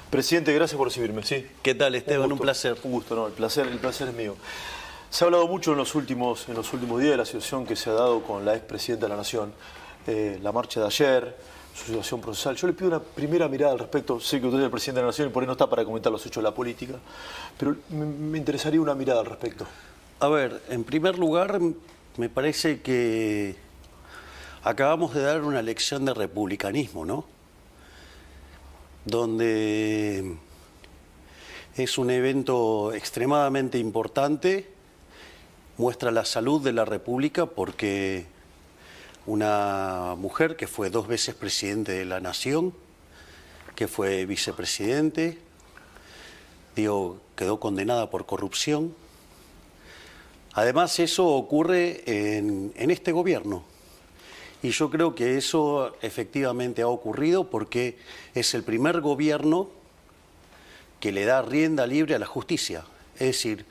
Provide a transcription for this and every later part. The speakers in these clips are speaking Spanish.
Presidente, gracias por recibirme. Sí. ¿Qué tal, Esteban? Un placer. Un gusto, no, el placer es mío. Se ha hablado mucho en los últimos días de la situación que se ha dado con la expresidenta de la Nación, la marcha de ayer, su situación procesal. Yo le pido una primera mirada al respecto. Sé que usted es el presidente de la Nación y por ahí no está para comentar los hechos de la política, pero me interesaría una mirada al respecto. A ver, en primer lugar, me parece que acabamos de dar una lección de republicanismo, ¿no? Donde es un evento extremadamente importante, muestra la salud de la República porque una mujer que fue 2 veces presidente de la Nación, que fue vicepresidente, quedó condenada por corrupción. Además, eso ocurre en este gobierno. Y yo creo que eso efectivamente ha ocurrido porque es el primer gobierno que le da rienda libre a la justicia. Es decir,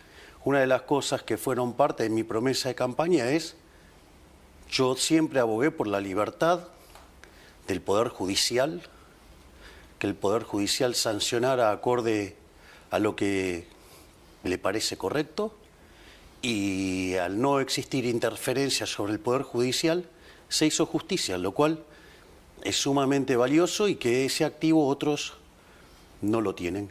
una de las cosas que fueron parte de mi promesa de campaña es, yo siempre abogué por la libertad del Poder Judicial, que el Poder Judicial sancionara acorde a lo que le parece correcto, y al no existir interferencia sobre el Poder Judicial, se hizo justicia, lo cual es sumamente valioso y que ese activo otros no lo tienen.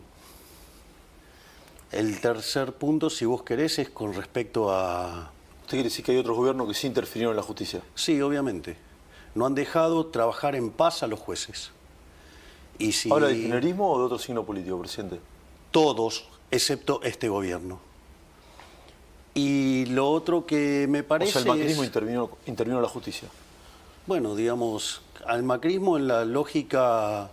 El tercer punto, si vos querés, es con respecto a... ¿Usted quiere decir que hay otros gobiernos que sí interfirieron en la justicia? Sí, obviamente. No han dejado trabajar en paz a los jueces. Y si... ¿Habla de kirchnerismo o de otro signo político, presidente? Todos, excepto este gobierno. Y lo otro que me parece... O sea, el macrismo intervino en la justicia. Bueno, digamos, al macrismo en la lógica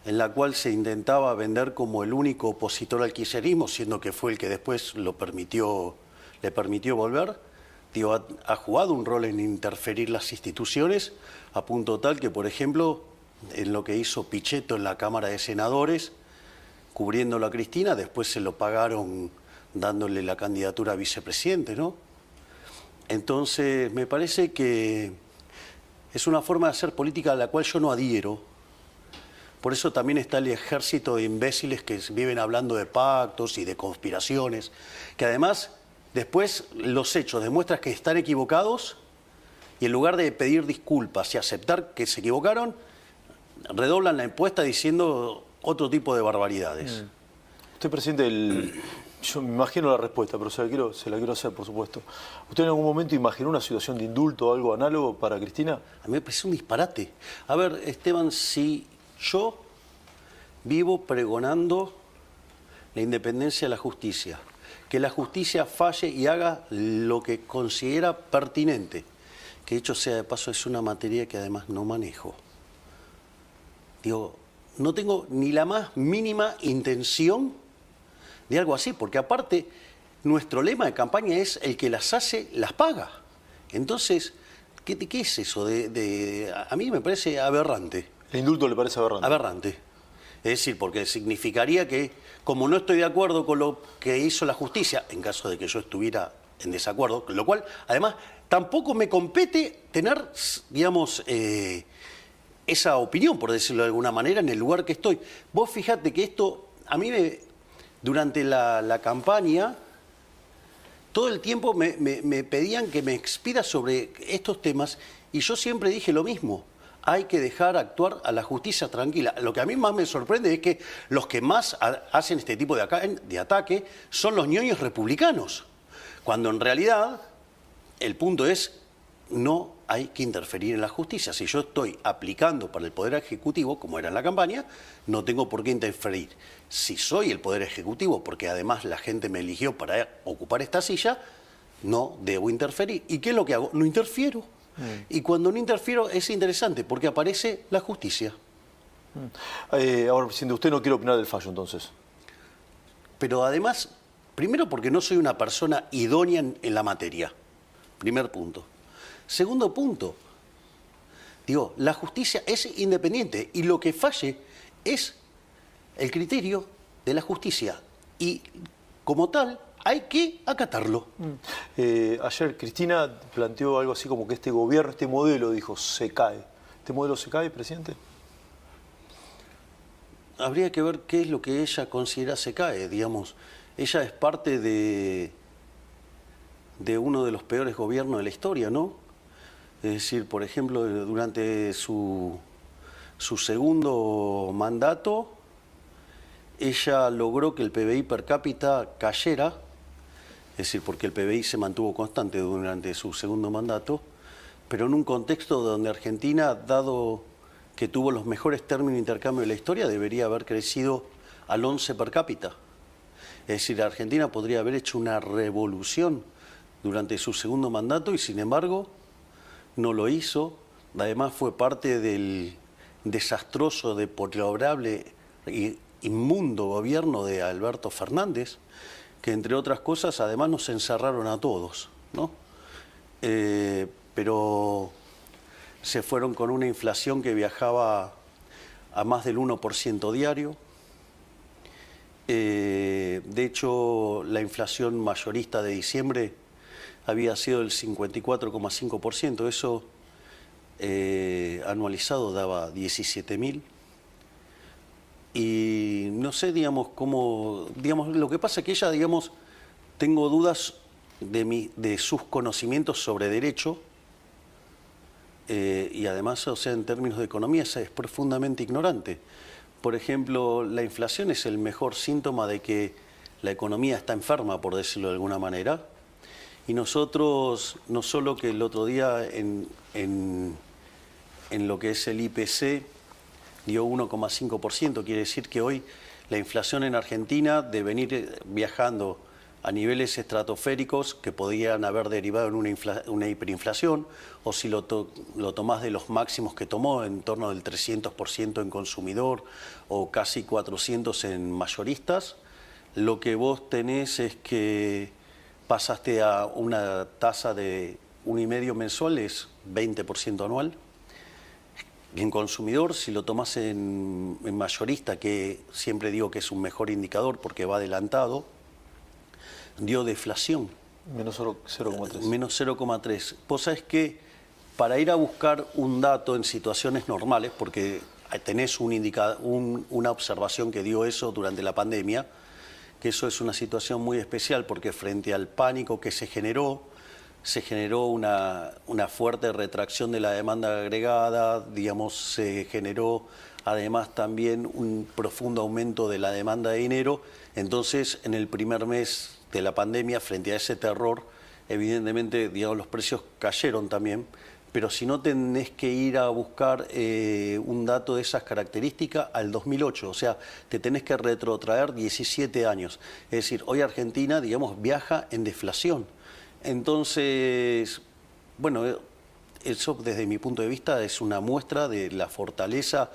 en la cual se intentaba vender como el único opositor al kirchnerismo, siendo que fue el que después le permitió volver, ha jugado un rol en interferir las instituciones, a punto tal que, por ejemplo, en lo que hizo Pichetto en la Cámara de Senadores, cubriéndolo a Cristina, después se lo pagaron dándole la candidatura a vicepresidente, ¿no? Entonces, me parece que es una forma de hacer política a la cual yo no adhiero. Por eso también está el ejército de imbéciles que viven hablando de pactos y de conspiraciones, que además después los hechos demuestran que están equivocados y en lugar de pedir disculpas y aceptar que se equivocaron, redoblan la encuesta diciendo otro tipo de barbaridades. Usted, presidente, yo me imagino la respuesta, pero se la quiero hacer, por supuesto. ¿Usted en algún momento imaginó una situación de indulto o algo análogo para Cristina? A mí me parece un disparate. A ver, Esteban, si yo vivo pregonando la independencia de la justicia, que la justicia falle y haga lo que considera pertinente, que dicho sea de paso es una materia que además no manejo. No tengo ni la más mínima intención de algo así, porque aparte nuestro lema de campaña es el que las hace, las paga. Entonces, ¿qué es eso? A mí me parece aberrante. ¿El indulto le parece aberrante? Aberrante. Es decir, porque significaría que, como no estoy de acuerdo con lo que hizo la justicia, en caso de que yo estuviera en desacuerdo, lo cual, además, tampoco me compete tener, digamos, esa opinión, por decirlo de alguna manera, en el lugar que estoy. Vos fijate que esto, a mí durante la campaña, todo el tiempo me pedían que me expida sobre estos temas y yo siempre dije lo mismo. Hay que dejar actuar a la justicia tranquila. Lo que a mí más me sorprende es que los que más hacen este tipo de ataque son los ñoños republicanos, cuando en realidad el punto es no hay que interferir en la justicia. Si yo estoy aplicando para el Poder Ejecutivo, como era en la campaña, no tengo por qué interferir. Si soy el Poder Ejecutivo, porque además la gente me eligió para ocupar esta silla, no debo interferir. ¿Y qué es lo que hago? No interfiero. Y cuando no interfiero es interesante, porque aparece la justicia. Ahora, presidente, usted no quiere opinar del fallo, entonces. Pero además, primero porque no soy una persona idónea en la materia. Primer punto. Segundo punto, la justicia es independiente y lo que falle es el criterio de la justicia y como tal hay que acatarlo. Ayer Cristina planteó algo así como que este gobierno, este modelo, dijo, se cae. ¿Este modelo se cae, presidente? habría que ver qué es lo que ella considera se cae, digamos. Ella es parte de uno de los peores gobiernos de la historia, ¿no? Es decir, por ejemplo, durante su segundo mandato, ella logró que el PBI per cápita cayera, es decir, porque el PBI se mantuvo constante durante su segundo mandato, pero en un contexto donde Argentina, dado que tuvo los mejores términos de intercambio de la historia, debería haber crecido al 11 per cápita. Es decir, Argentina podría haber hecho una revolución durante su segundo mandato y, sin embargo, no lo hizo. Además, fue parte del desastroso, deplorable e inmundo gobierno de Alberto Fernández, que, entre otras cosas, además nos encerraron a todos, ¿no? Pero se fueron con una inflación que viajaba a más del 1% diario. De hecho, la inflación mayorista de diciembre había sido del 54,5%. Eso anualizado daba 17.000. Y no sé, digamos, cómo... Digamos, lo que pasa es que ella, digamos, tengo dudas de sus conocimientos sobre derecho. Y además, o sea, en términos de economía, es profundamente ignorante. Por ejemplo, la inflación es el mejor síntoma de que la economía está enferma, por decirlo de alguna manera. Y nosotros, no solo que el otro día en lo que es el IPC dio 1,5%, quiere decir que hoy la inflación en Argentina, de venir viajando a niveles estratosféricos que podían haber derivado en una hiperinflación, o si lo tomás de los máximos que tomó, en torno del 300% en consumidor o casi 400% en mayoristas, lo que vos tenés es que pasaste a una tasa de 1,5 mensual, es 20% anual. En consumidor, si lo tomás en mayorista, que siempre digo que es un mejor indicador porque va adelantado, dio deflación. Menos 0,3. Menos 0,3. Vos sabés que para ir a buscar un dato en situaciones normales, porque tenés una observación que dio eso durante la pandemia, que eso es una situación muy especial porque frente al pánico que se generó una fuerte retracción de la demanda agregada, digamos, se generó además también un profundo aumento de la demanda de dinero. Entonces, en el primer mes de la pandemia, frente a ese terror, evidentemente, digamos, los precios cayeron también, pero si no tenés que ir a buscar un dato de esas características al 2008, o sea, te tenés que retrotraer 17 años. Es decir, hoy Argentina, digamos, viaja en deflación. Entonces, bueno, eso desde mi punto de vista es una muestra de la fortaleza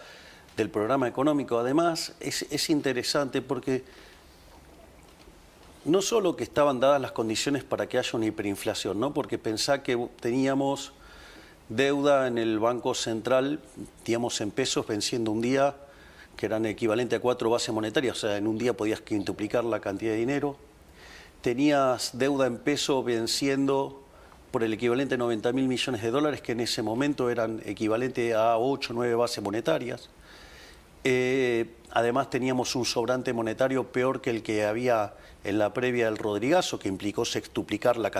del programa económico. Además, es interesante porque no solo que estaban dadas las condiciones para que haya una hiperinflación, ¿no? Porque pensá que teníamos deuda en el Banco Central, digamos, en pesos, venciendo un día, que eran equivalente a 4 bases monetarias, o sea, en un día podías quintuplicar la cantidad de dinero. Tenías deuda en peso venciendo por el equivalente a 90.000 millones de dólares, que en ese momento eran equivalente a 8 o 9 bases monetarias. Además teníamos un sobrante monetario peor que el que había en la previa del Rodrigazo, que implicó sextuplicar la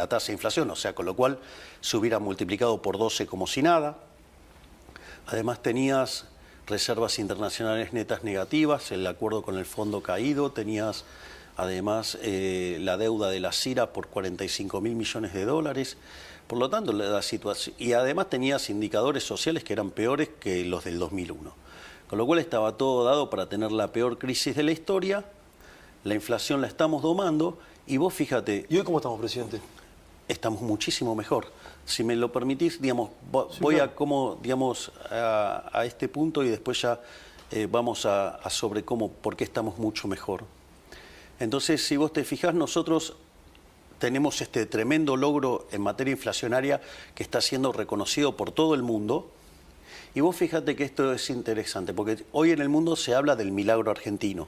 tasa de inflación, o sea, con lo cual se hubiera multiplicado por 12 como si nada. Además tenías reservas internacionales netas negativas, el acuerdo con el fondo caído, tenías además la deuda de la CIRA por 45.000 millones de dólares. Por lo tanto, la situación, y además tenías indicadores sociales que eran peores que los del 2001. Con lo cual estaba todo dado para tener la peor crisis de la historia. La inflación la estamos domando y vos fíjate... ¿Y hoy cómo estamos, presidente? Estamos muchísimo mejor. Si me lo permitís, digamos, voy claro. a cómo, digamos, a este punto y después ya vamos a sobre por qué estamos mucho mejor. Entonces, si vos te fijás, nosotros tenemos este tremendo logro en materia inflacionaria que está siendo reconocido por todo el mundo. Y vos fíjate que esto es interesante, porque hoy en el mundo se habla del milagro argentino.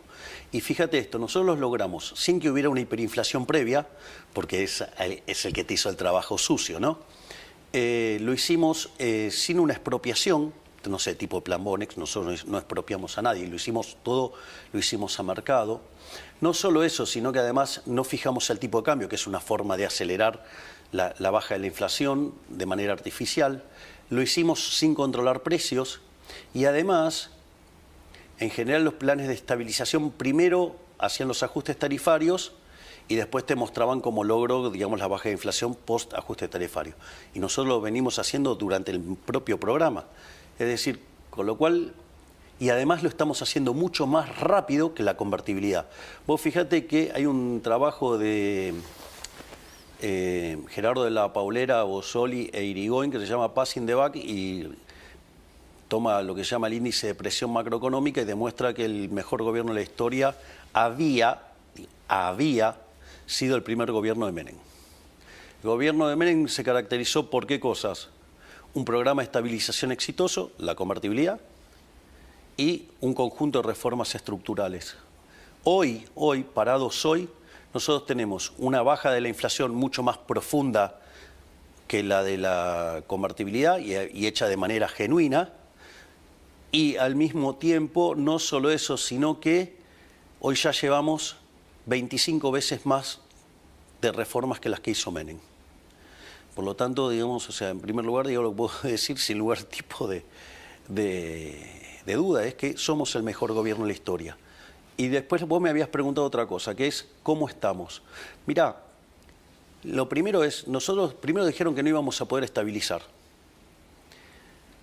Y fíjate esto, nosotros lo logramos sin que hubiera una hiperinflación previa, porque es el que te hizo el trabajo sucio, ¿no? Lo hicimos sin una expropiación, no sé, tipo Plan Bonex, nosotros no expropiamos a nadie, lo hicimos todo, lo hicimos a mercado. No solo eso, sino que además no fijamos el tipo de cambio, que es una forma de acelerar la baja de la inflación de manera artificial. Lo hicimos sin controlar precios y además, en general, los planes de estabilización primero hacían los ajustes tarifarios y después te mostraban como logro, digamos, la baja de inflación post ajuste tarifario. Y nosotros lo venimos haciendo durante el propio programa. Es decir, con lo cual, y además lo estamos haciendo mucho más rápido que la convertibilidad. Vos fíjate que hay un trabajo de Gerardo de la Paulera, Bossoli e Irigoyen que se llama Passing the Buck y toma lo que se llama el índice de presión macroeconómica y demuestra que el mejor gobierno de la historia había sido el primer gobierno de Menem. El gobierno de Menem se caracterizó por qué cosas: un programa de estabilización exitoso, la convertibilidad, y un conjunto de reformas estructurales. Hoy, parados hoy, nosotros tenemos una baja de la inflación mucho más profunda que la de la convertibilidad y hecha de manera genuina, y al mismo tiempo, no solo eso, sino que hoy ya llevamos 25 veces más de reformas que las que hizo Menem. Por lo tanto, digamos, o sea, en primer lugar, digo, lo que puedo decir sin lugar tipo de duda, es que somos el mejor gobierno de la historia. Y después vos me habías preguntado otra cosa, que es ¿cómo estamos? Mirá, lo primero es, nosotros primero dijeron que no íbamos a poder estabilizar.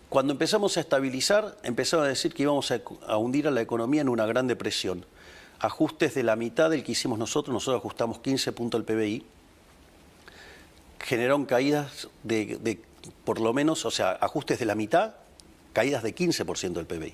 Cuando empezamos a estabilizar, empezaron a decir que íbamos a hundir a la economía en una gran depresión. Ajustes de la mitad del que hicimos nosotros ajustamos 15 puntos del PBI, generaron caídas de por lo menos, o sea, ajustes de la mitad, caídas de 15% del PBI.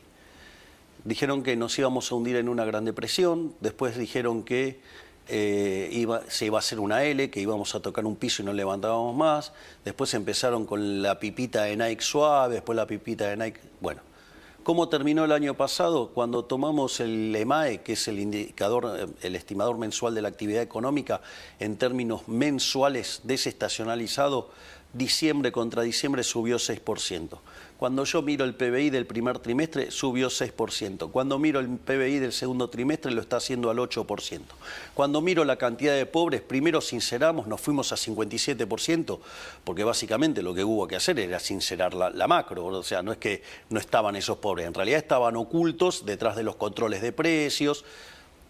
Dijeron que nos íbamos a hundir en una gran depresión, después dijeron que se iba a hacer una L, que íbamos a tocar un piso y no levantábamos más, después empezaron con la pipita de Nike suave, después la pipita de Nike, bueno. ¿Cómo terminó el año pasado? Cuando tomamos el EMAE, que es el indicador, el estimador mensual de la actividad económica, en términos mensuales desestacionalizado, diciembre contra diciembre subió 6%. Cuando yo miro el PBI del primer trimestre, subió 6%. Cuando miro el PBI del segundo trimestre, lo está haciendo al 8%. Cuando miro la cantidad de pobres, primero sinceramos, nos fuimos a 57%, porque básicamente lo que hubo que hacer era sincerar la macro. O sea, no es que no estaban esos pobres, en realidad estaban ocultos detrás de los controles de precios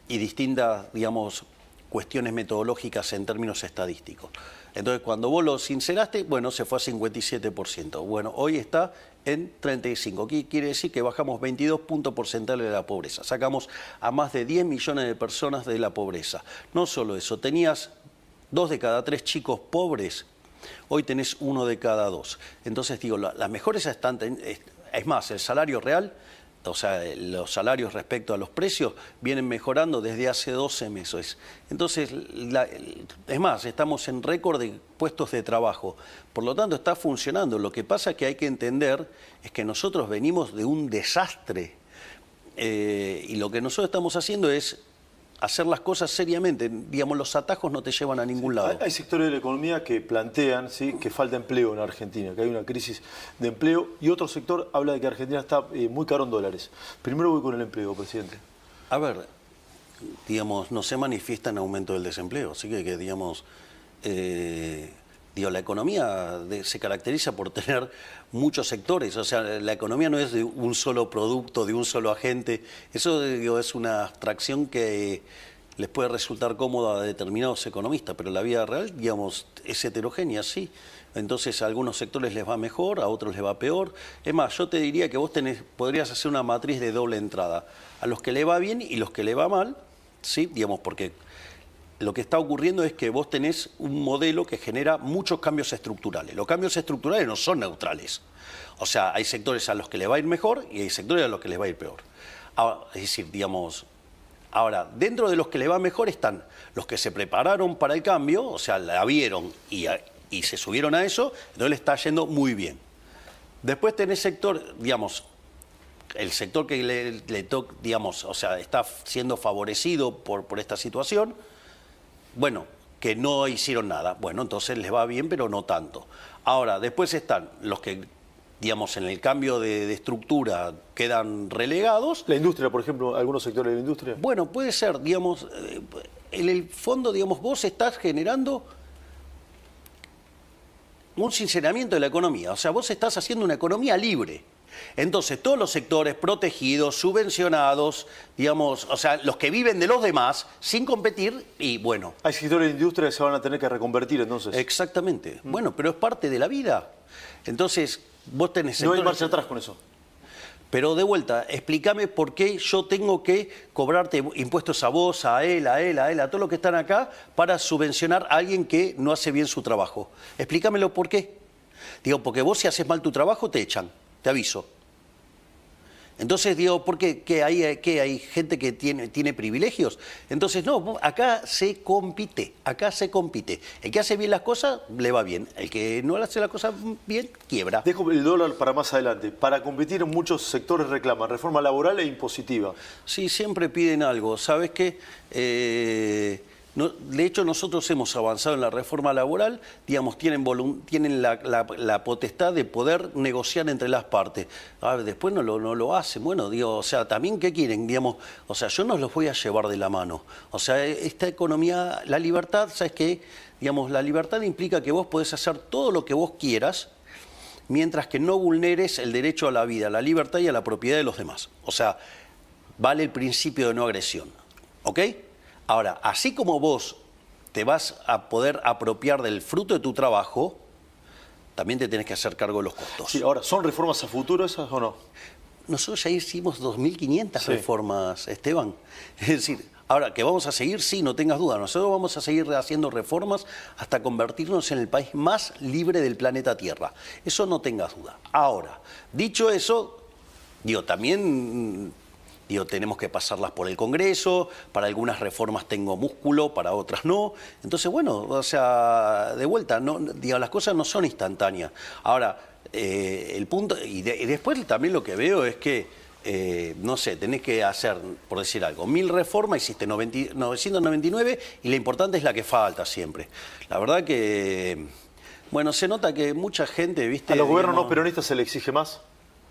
y distintas, digamos, cuestiones metodológicas en términos estadísticos. Entonces, cuando vos lo sinceraste, bueno, se fue a 57%. Bueno, hoy está en 35%. ¿Qué quiere decir? Que bajamos 22 puntos porcentuales de la pobreza. Sacamos a más de 10 millones de personas de la pobreza. No solo eso, tenías 2 de cada 3 chicos pobres, hoy tenés 1 de cada 2. Entonces, digo, las mejores están... Es más, el salario real... O sea, los salarios respecto a los precios vienen mejorando desde hace 12 meses. Entonces, es más, estamos en récord de puestos de trabajo. Por lo tanto, está funcionando. Lo que pasa que hay que entender es que nosotros venimos de un desastre. Y lo que nosotros estamos haciendo es hacer las cosas seriamente. Digamos, los atajos no te llevan a ningún lado. Hay sectores de la economía que plantean, ¿sí?, que falta empleo en Argentina, que hay una crisis de empleo, y otro sector habla de que Argentina está muy caro en dólares. Primero voy con el empleo, presidente. A ver, digamos, no se manifiesta en aumento del desempleo, así que digamos, la economía se caracteriza por tener muchos sectores, o sea, la economía no es de un solo producto, de un solo agente, eso es una abstracción que les puede resultar cómoda a determinados economistas, pero la vida real, digamos, es heterogénea, sí. Entonces a algunos sectores les va mejor, a otros les va peor. Es más, yo te diría que vos podrías hacer una matriz de doble entrada, a los que le va bien y los que le va mal, sí, digamos, porque lo que está ocurriendo es que vos tenés un modelo que genera muchos cambios estructurales. Los cambios estructurales no son neutrales. O sea, hay sectores a los que les va a ir mejor y hay sectores a los que les va a ir peor. Ahora, es decir, digamos, ahora, dentro de los que les va mejor están los que se prepararon para el cambio, o sea, la vieron y se subieron a eso, entonces le está yendo muy bien. Después tenés sector, digamos, el sector que le toca, digamos, o sea, está siendo favorecido por esta situación. Bueno, que no hicieron nada. Bueno, entonces les va bien, pero no tanto. Ahora, después están los que digamos, en el cambio de estructura quedan relegados. La industria, por ejemplo, algunos sectores de la industria. Bueno, puede ser, digamos, en el fondo, digamos, vos estás generando un sinceramiento de la economía. O sea, vos estás haciendo una economía libre. Entonces, todos los sectores protegidos, subvencionados, digamos, o sea, los que viven de los demás, sin competir, y bueno. Hay sectores de industria que se van a tener que reconvertir, entonces. Exactamente. Bueno, pero es parte de la vida. Entonces, vos tenés No hay sectores... marcha atrás con eso. Pero de vuelta, explícame por qué yo tengo que cobrarte impuestos a vos, a él, a él, a él, a todos los que están acá, para subvencionar a alguien que no hace bien su trabajo. Explícamelo por qué. Digo, porque vos si haces mal tu trabajo te echan, te aviso. Entonces digo, ¿por qué? ¿Qué hay gente que tiene privilegios? Entonces no, acá se compite, acá se compite. El que hace bien las cosas, le va bien. El que no hace las cosas bien, quiebra. Dejo el dólar para más adelante. Para competir, muchos sectores reclaman reforma laboral e impositiva. Sí, siempre piden algo. ¿Sabes qué? De hecho, nosotros hemos avanzado en la reforma laboral, digamos, tienen la potestad de poder negociar entre las partes. Después no lo hacen. Bueno, digo, o sea, también, ¿qué quieren? Digamos, o sea, yo no los voy a llevar de la mano. O sea, esta economía, la libertad, ¿sabes qué? Digamos, la libertad implica que vos podés hacer todo lo que vos quieras, mientras que no vulneres el derecho a la vida, a la libertad y a la propiedad de los demás. O sea, vale el principio de no agresión. ¿Ok? Ahora, así como vos te vas a poder apropiar del fruto de tu trabajo, también te tenés que hacer cargo de los costos. Sí, ahora, ¿son reformas a futuro esas o no? Nosotros ya hicimos 2.500 reformas, Esteban. Es decir, ahora, ¿que vamos a seguir? Sí, no tengas duda. Nosotros vamos a seguir haciendo reformas hasta convertirnos en el país más libre del planeta Tierra. Eso no tengas duda. Ahora, dicho eso, digo, también... tenemos que pasarlas por el Congreso, para algunas reformas tengo músculo, para otras no. Entonces, bueno, o sea, de vuelta, las cosas no son instantáneas. Ahora, el punto, y después también lo que veo es que, no sé, tenés que hacer, por decir algo, 1000 reformas, hiciste 999 y la importante es la que falta siempre. La verdad que, bueno, se nota que mucha gente, ¿viste? ¿A los gobiernos no peronistas se le exige más?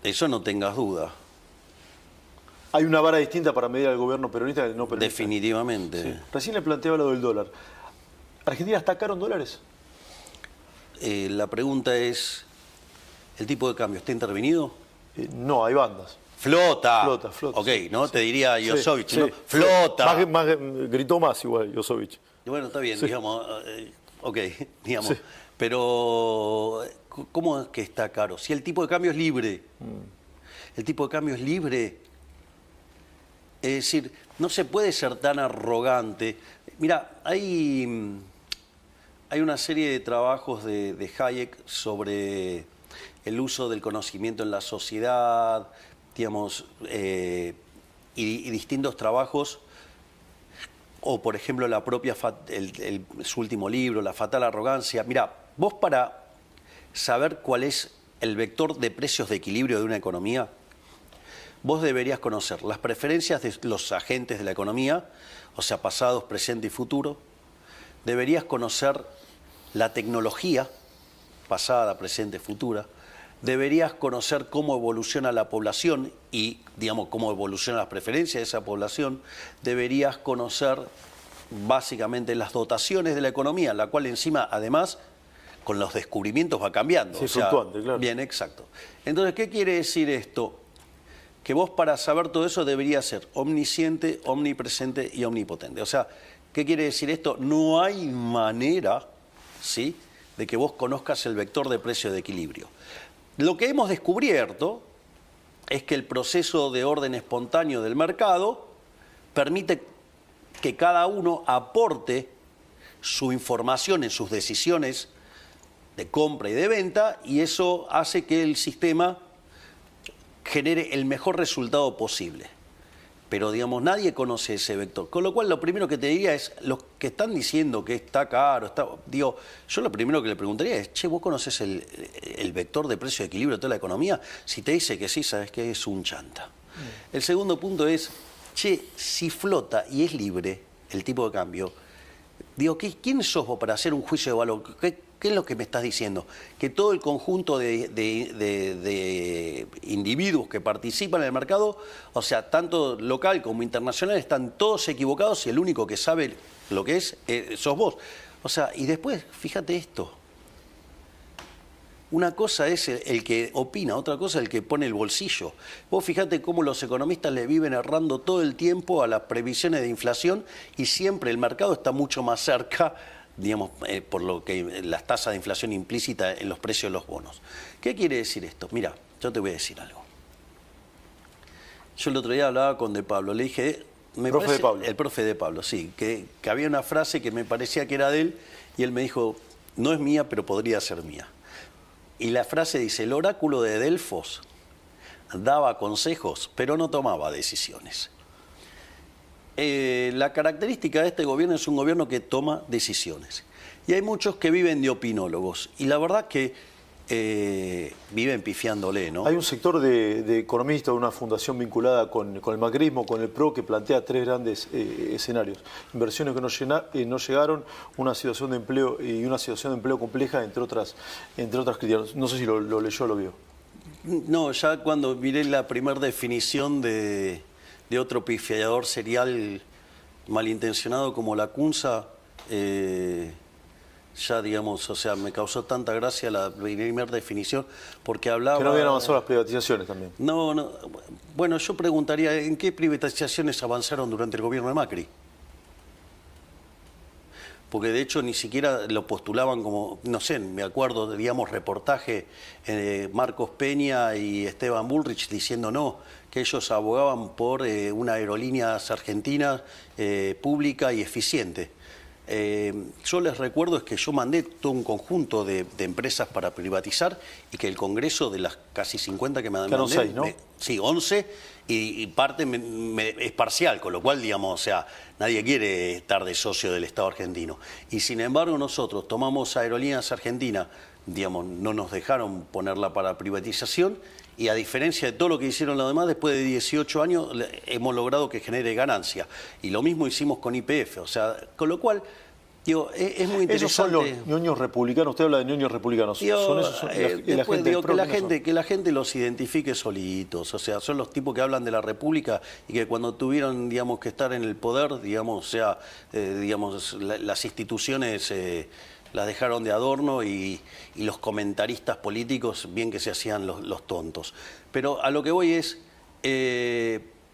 Eso no tengas duda. ¿Hay una vara distinta para medir al gobierno peronista y no peronista? Definitivamente. Sí. Recién le planteaba lo del dólar. ¿Argentina está caro en dólares? La pregunta es, ¿el tipo de cambio está intervenido? No, hay bandas. Flota. Flota. Ok, sí, ¿no? Sí. Te diría Josovich, Sí, ¿no? sí. Flota. Gritó más igual Josovich. Bueno, está bien, Sí. digamos, ok, digamos. Sí. Pero, ¿cómo es que está caro? Si el tipo de cambio es libre. El tipo de cambio es libre. Es decir, no se puede ser tan arrogante. Mira, hay una serie de trabajos de Hayek sobre el uso del conocimiento en la sociedad, digamos, y distintos trabajos, o por ejemplo la propia su último libro, La fatal arrogancia. Mira, vos para saber cuál es el vector de precios de equilibrio de una economía, vos deberías conocer las preferencias de los agentes de la economía, o sea, pasados, presente y futuro. Deberías conocer la tecnología, pasada, presente, futura. Deberías conocer cómo evoluciona la población y, digamos, cómo evolucionan las preferencias de esa población. Deberías conocer básicamente las dotaciones de la economía, la cual encima, además, con los descubrimientos va cambiando. Sí, fluctuante, claro. Bien, exacto. Entonces, ¿qué quiere decir esto? Que vos para saber todo eso deberías ser omnisciente, omnipresente y omnipotente. O sea, ¿qué quiere decir esto? No hay manera, ¿sí?, de que vos conozcas el vector de precio de equilibrio. Lo que hemos descubierto es que el proceso de orden espontáneo del mercado permite que cada uno aporte su información en sus decisiones de compra y de venta, y eso hace que el sistema genere el mejor resultado posible. Pero, digamos, nadie conoce ese vector. Con lo cual, lo primero que te diría es, los que están diciendo que está caro, yo lo primero que le preguntaría es, che, ¿vos conocés el vector de precio de equilibrio de toda la economía? Si te dice que sí, sabes que es un chanta. El segundo punto es, che, si flota y es libre el tipo de cambio, digo, ¿quién sos vos para hacer un juicio de valor? ¿Qué es lo que me estás diciendo? Que todo el conjunto de individuos que participan en el mercado, o sea, tanto local como internacional, están todos equivocados y el único que sabe lo que es sos vos. O sea, y después, fíjate esto. Una cosa es el que opina, otra cosa es el que pone el bolsillo. Vos fíjate cómo los economistas le viven errando todo el tiempo a las previsiones de inflación y siempre el mercado está mucho más cerca, digamos, por lo que las tasas de inflación implícita en los precios de los bonos. ¿Qué quiere decir esto? Mira, yo te voy a decir algo. Yo el otro día hablaba con De Pablo, le dije... ¿Profe De Pablo? El profe De Pablo, sí, que había una frase que me parecía que era de él y él me dijo, no es mía, pero podría ser mía. Y la frase dice, el oráculo de Delfos daba consejos, pero no tomaba decisiones. La característica de este gobierno es un gobierno que toma decisiones. Y hay muchos que viven de opinólogos. Y la verdad que viven pifiándole, ¿no? Hay un sector de economistas de una fundación vinculada con el macrismo, con el PRO, que plantea tres grandes escenarios. Inversiones que no llegaron, una situación de empleo y una situación de empleo compleja, entre otras críticas. No sé si lo leyó o lo vio. No, ya cuando miré la primera definición de otro pifiador serial malintencionado como la Cunza, ya digamos, o sea, me causó tanta gracia la primera definición porque hablaba... Que no habían avanzado las privatizaciones también. No, bueno, yo preguntaría, ¿en qué privatizaciones avanzaron durante el gobierno de Macri? Porque de hecho ni siquiera lo postulaban como, no sé, me acuerdo, digamos, reportaje Marcos Peña y Esteban Bullrich diciendo no, que ellos abogaban por una aerolíneas argentina pública y eficiente. Yo les recuerdo es que yo mandé todo un conjunto de empresas para privatizar y que el Congreso de las casi 50 que me mandé... Quedaron 6, ¿no? Sí, 11 y parte es parcial, con lo cual, digamos, o sea, nadie quiere estar de socio del Estado argentino. Y sin embargo nosotros tomamos Aerolíneas Argentinas, digamos, no nos dejaron ponerla para privatización y a diferencia de todo lo que hicieron los demás, después de 18 años hemos logrado que genere ganancia. Y lo mismo hicimos con YPF, o sea, con lo cual... Digo, es muy interesante. Esos son los ñoños republicanos, usted habla de ñoños republicanos. Digo, son después digo que la gente los identifique solitos, o sea, son los tipos que hablan de la República y que cuando tuvieron, digamos, que estar en el poder, digamos, o sea, digamos, las instituciones las dejaron de adorno y los comentaristas políticos bien que se hacían los tontos. Pero a lo que voy es...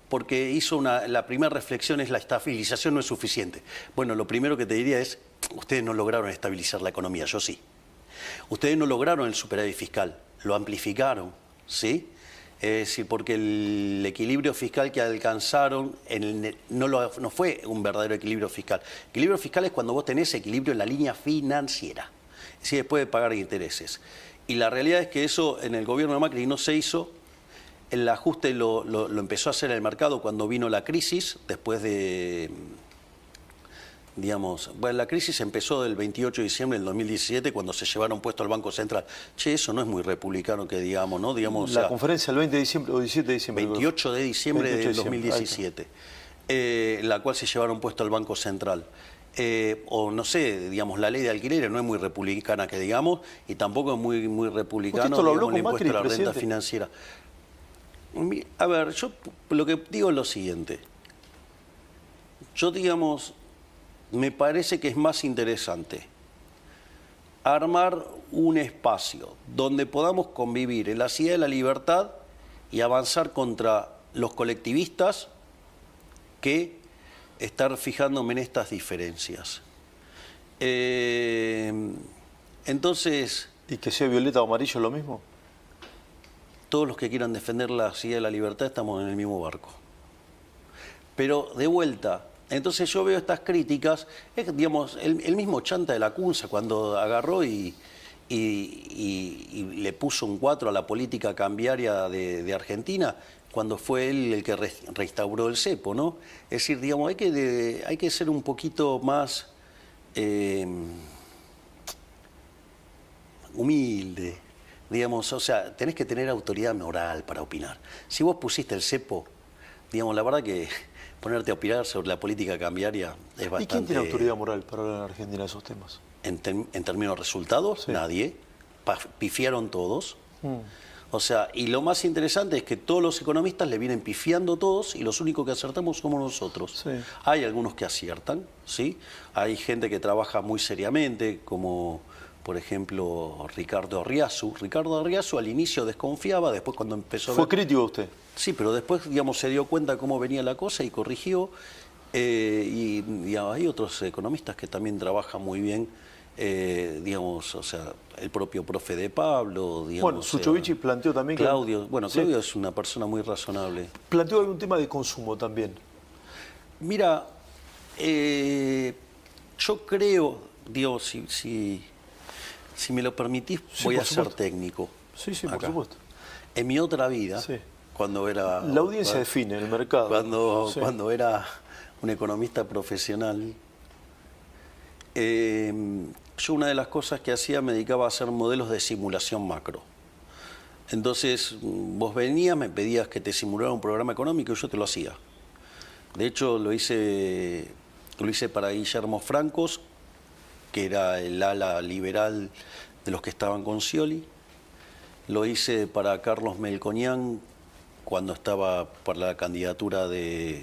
porque hizo la primera reflexión es la estabilización no es suficiente. Bueno, lo primero que te diría es, ustedes no lograron estabilizar la economía, yo sí. Ustedes no lograron el superávit fiscal, lo amplificaron, ¿sí? Es decir, porque el equilibrio fiscal que alcanzaron no fue un verdadero equilibrio fiscal. Equilibrio fiscal es cuando vos tenés equilibrio en la línea financiera, es decir, después de pagar intereses. Y la realidad es que eso en el gobierno de Macri no se hizo. El ajuste lo empezó a hacer el mercado cuando vino la crisis, después de, digamos, bueno, la crisis empezó del 28 de diciembre del 2017 cuando se llevaron puesto al Banco Central. Che, eso no es muy republicano que digamos, ¿no? Digamos, la conferencia el 20 de diciembre o 17 de diciembre. 28 de diciembre del 2017, en la cual se llevaron puesto al Banco Central. O no sé, digamos, la ley de alquileres no es muy republicana que digamos, y tampoco es muy republicano, digamos, el impuesto a la renta financiera. A ver, yo lo que digo es lo siguiente. Yo, digamos, me parece que es más interesante armar un espacio donde podamos convivir en la ciudad de la libertad y avanzar contra los colectivistas que estar fijándome en estas diferencias. Entonces... ¿Y que sea violeta o amarillo es lo mismo? Todos los que quieran defender la ciudad de la libertad estamos en el mismo barco. Pero de vuelta, entonces yo veo estas críticas, es, digamos, el mismo Chanta de la Cunza cuando agarró y le puso un 4 a la política cambiaria de Argentina, cuando fue él el que restauró el cepo, ¿no? Es decir, digamos, hay que ser un poquito más humilde. Digamos, o sea, tenés que tener autoridad moral para opinar. Si vos pusiste el cepo, digamos, la verdad que ponerte a opinar sobre la política cambiaria es bastante... ¿Y quién tiene autoridad moral para hablar en Argentina de esos temas? en términos de resultados, Sí. nadie. Pifiaron todos. O sea, y lo más interesante es que todos los economistas le vienen pifiando todos y los únicos que acertamos somos nosotros. Sí. Hay algunos que aciertan, ¿sí? Hay gente que trabaja muy seriamente, como por ejemplo Ricardo Arriazu. Ricardo Arriazu al inicio desconfiaba, después cuando empezó a ¿Fue ver... crítico usted? Sí, pero después, digamos, se dio cuenta cómo venía la cosa y corrigió. Y digamos, hay otros economistas que también trabajan muy bien, digamos, o sea, el propio profe de Pablo, digamos. Bueno, Suchovich planteó también Claudio, que... bueno, Sí. Claudio es una persona muy razonable. Planteó algún tema de consumo también. Mira, yo creo, digo, si me lo permitís, Sí, voy por a ser supuesto. técnico. Sí, sí, por acá. supuesto. En mi otra vida, Sí. cuando era... La audiencia define el mercado. Sí. Cuando era un economista profesional, yo una de las cosas que hacía me dedicaba a hacer modelos de simulación macro. Entonces, vos venías, me pedías que te simulara un programa económico y yo te lo hacía. De hecho, lo hice para Guillermo Francos, que era el ala liberal de los que estaban con Scioli. Lo hice para Carlos Melconian cuando estaba para la candidatura de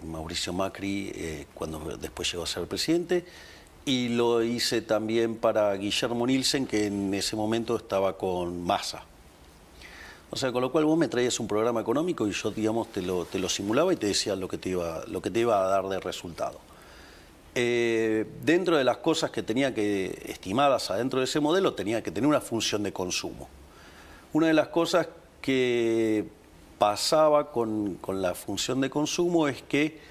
Mauricio Macri, cuando después llegó a ser presidente. Y lo hice también para Guillermo Nielsen, que en ese momento estaba con Massa. O sea, con lo cual vos me traías un programa económico y yo, digamos, te lo simulaba y te decía lo que te iba a dar de resultado. Dentro de las cosas que tenía que, estimadas adentro de ese modelo, tenía que tener una función de consumo. Una de las cosas que pasaba con la función de consumo es que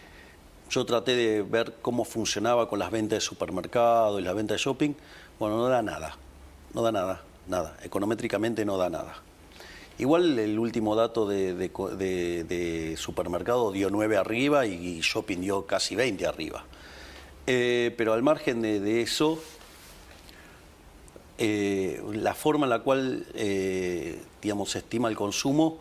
yo traté de ver cómo funcionaba con las ventas de supermercado y las ventas de shopping. Bueno, no da nada, nada. Econométricamente no da nada. Igual el último dato de supermercado dio 9 arriba y shopping dio casi 20 arriba. Pero al margen de eso, la forma en la cual, digamos, se estima el consumo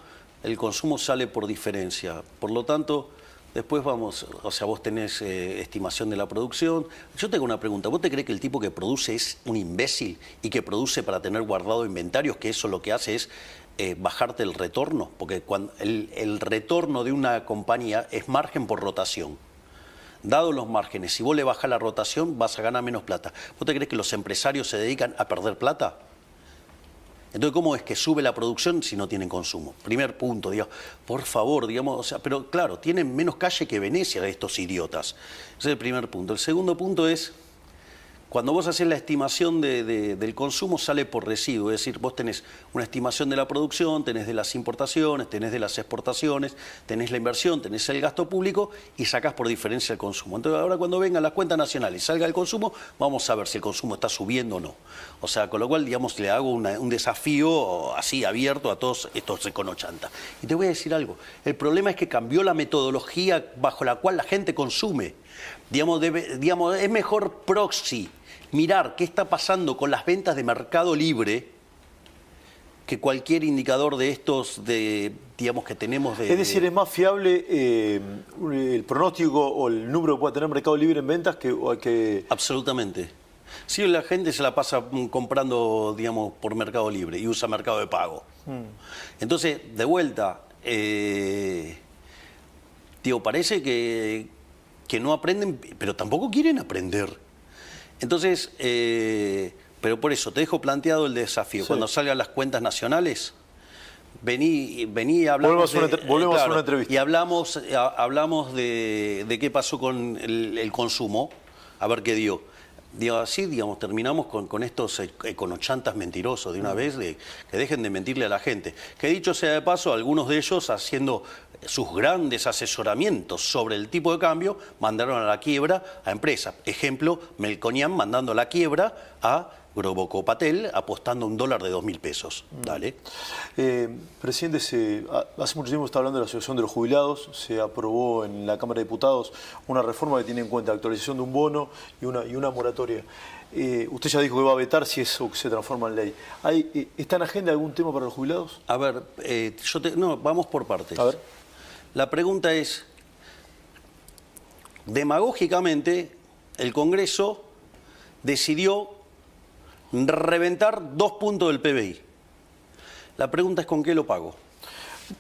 sale por diferencia. Por lo tanto, después vamos, o sea, vos tenés estimación de la producción. Yo tengo una pregunta, ¿vos te crees que el tipo que produce es un imbécil y que produce para tener guardado inventarios, que eso lo que hace es bajarte el retorno? Porque cuando el retorno de una compañía es margen por rotación. Dado los márgenes, si vos le bajás la rotación, vas a ganar menos plata. ¿Vos te crees que los empresarios se dedican a perder plata? Entonces, ¿cómo es que sube la producción si no tienen consumo? Primer punto, digamos, por favor, digamos, o sea, pero claro, tienen menos calle que Venecia estos idiotas. Ese es el primer punto. El segundo punto es, cuando vos haces la estimación del consumo, sale por residuo. Es decir, vos tenés una estimación de la producción, tenés de las importaciones, tenés de las exportaciones, tenés la inversión, tenés el gasto público y sacás por diferencia el consumo. Entonces, ahora cuando vengan las cuentas nacionales y salga el consumo, vamos a ver si el consumo está subiendo o no. O sea, con lo cual, digamos, le hago un desafío así abierto a todos estos econochantas. Y te voy a decir algo. El problema es que cambió la metodología bajo la cual la gente consume. Digamos, es mejor proxy mirar qué está pasando con las ventas de Mercado Libre que cualquier indicador de estos, digamos, que tenemos de... Es decir, es más fiable el pronóstico o el número que pueda tener Mercado Libre en ventas que... Absolutamente. Sí, la gente se la pasa comprando, digamos, por Mercado Libre y usa Mercado de Pago. Entonces, de vuelta, digo, parece que no aprenden, pero tampoco quieren aprender. Entonces, pero por eso te dejo planteado el desafío. Sí. Cuando salgan las cuentas nacionales, vení y hablamos volvemos a hacer una entrevista. Y hablamos de qué pasó con el consumo, a ver qué dio. Digo, así, digamos, terminamos con estos econochantas mentirosos de una vez, que dejen de mentirle a la gente. Que dicho sea de paso, algunos de ellos haciendo sus grandes asesoramientos sobre el tipo de cambio, mandaron a la quiebra a empresas. Ejemplo, Melconian mandando a la quiebra a Groboco Patel, apostando $1 de 2.000 pesos. Dale. Presidente, hace mucho tiempo está hablando de la Asociación de los Jubilados. Se aprobó en la Cámara de Diputados una reforma que tiene en cuenta la actualización de un bono y una moratoria. Usted ya dijo que va a vetar si eso se transforma en ley. ¿Está en agenda algún tema para los jubilados? A ver, no, vamos por partes. A ver. La pregunta es, demagógicamente, el Congreso decidió reventar 2 puntos del PBI. La pregunta es ¿con qué lo pago?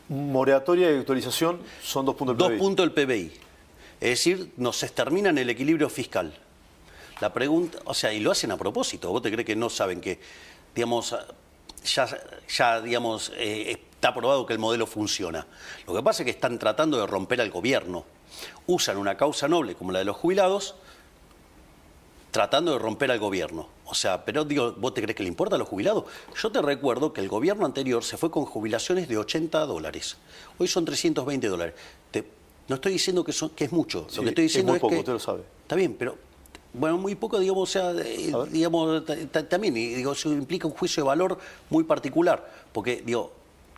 Moratoria y actualización son 2 puntos del 2 PBI. puntos del PBI. Es decir, nos exterminan el equilibrio fiscal. La pregunta, o sea, y lo hacen a propósito. ¿Vos te crees que no saben que, digamos, ya digamos, está probado que el modelo funciona? Lo que pasa es que están tratando de romper al gobierno. Usan una causa noble como la de los jubilados, tratando de romper al gobierno. O sea, pero digo, ¿vos te crees que le importa a los jubilados? Yo te recuerdo que el gobierno anterior se fue con jubilaciones de $80. Hoy son $320. No estoy diciendo que es mucho. Sí, lo que estoy diciendo es muy poco, que usted lo sabe. Está bien, pero bueno, muy poco, digamos, o sea, digamos, también, y digo, eso implica un juicio de valor muy particular. Porque, digo,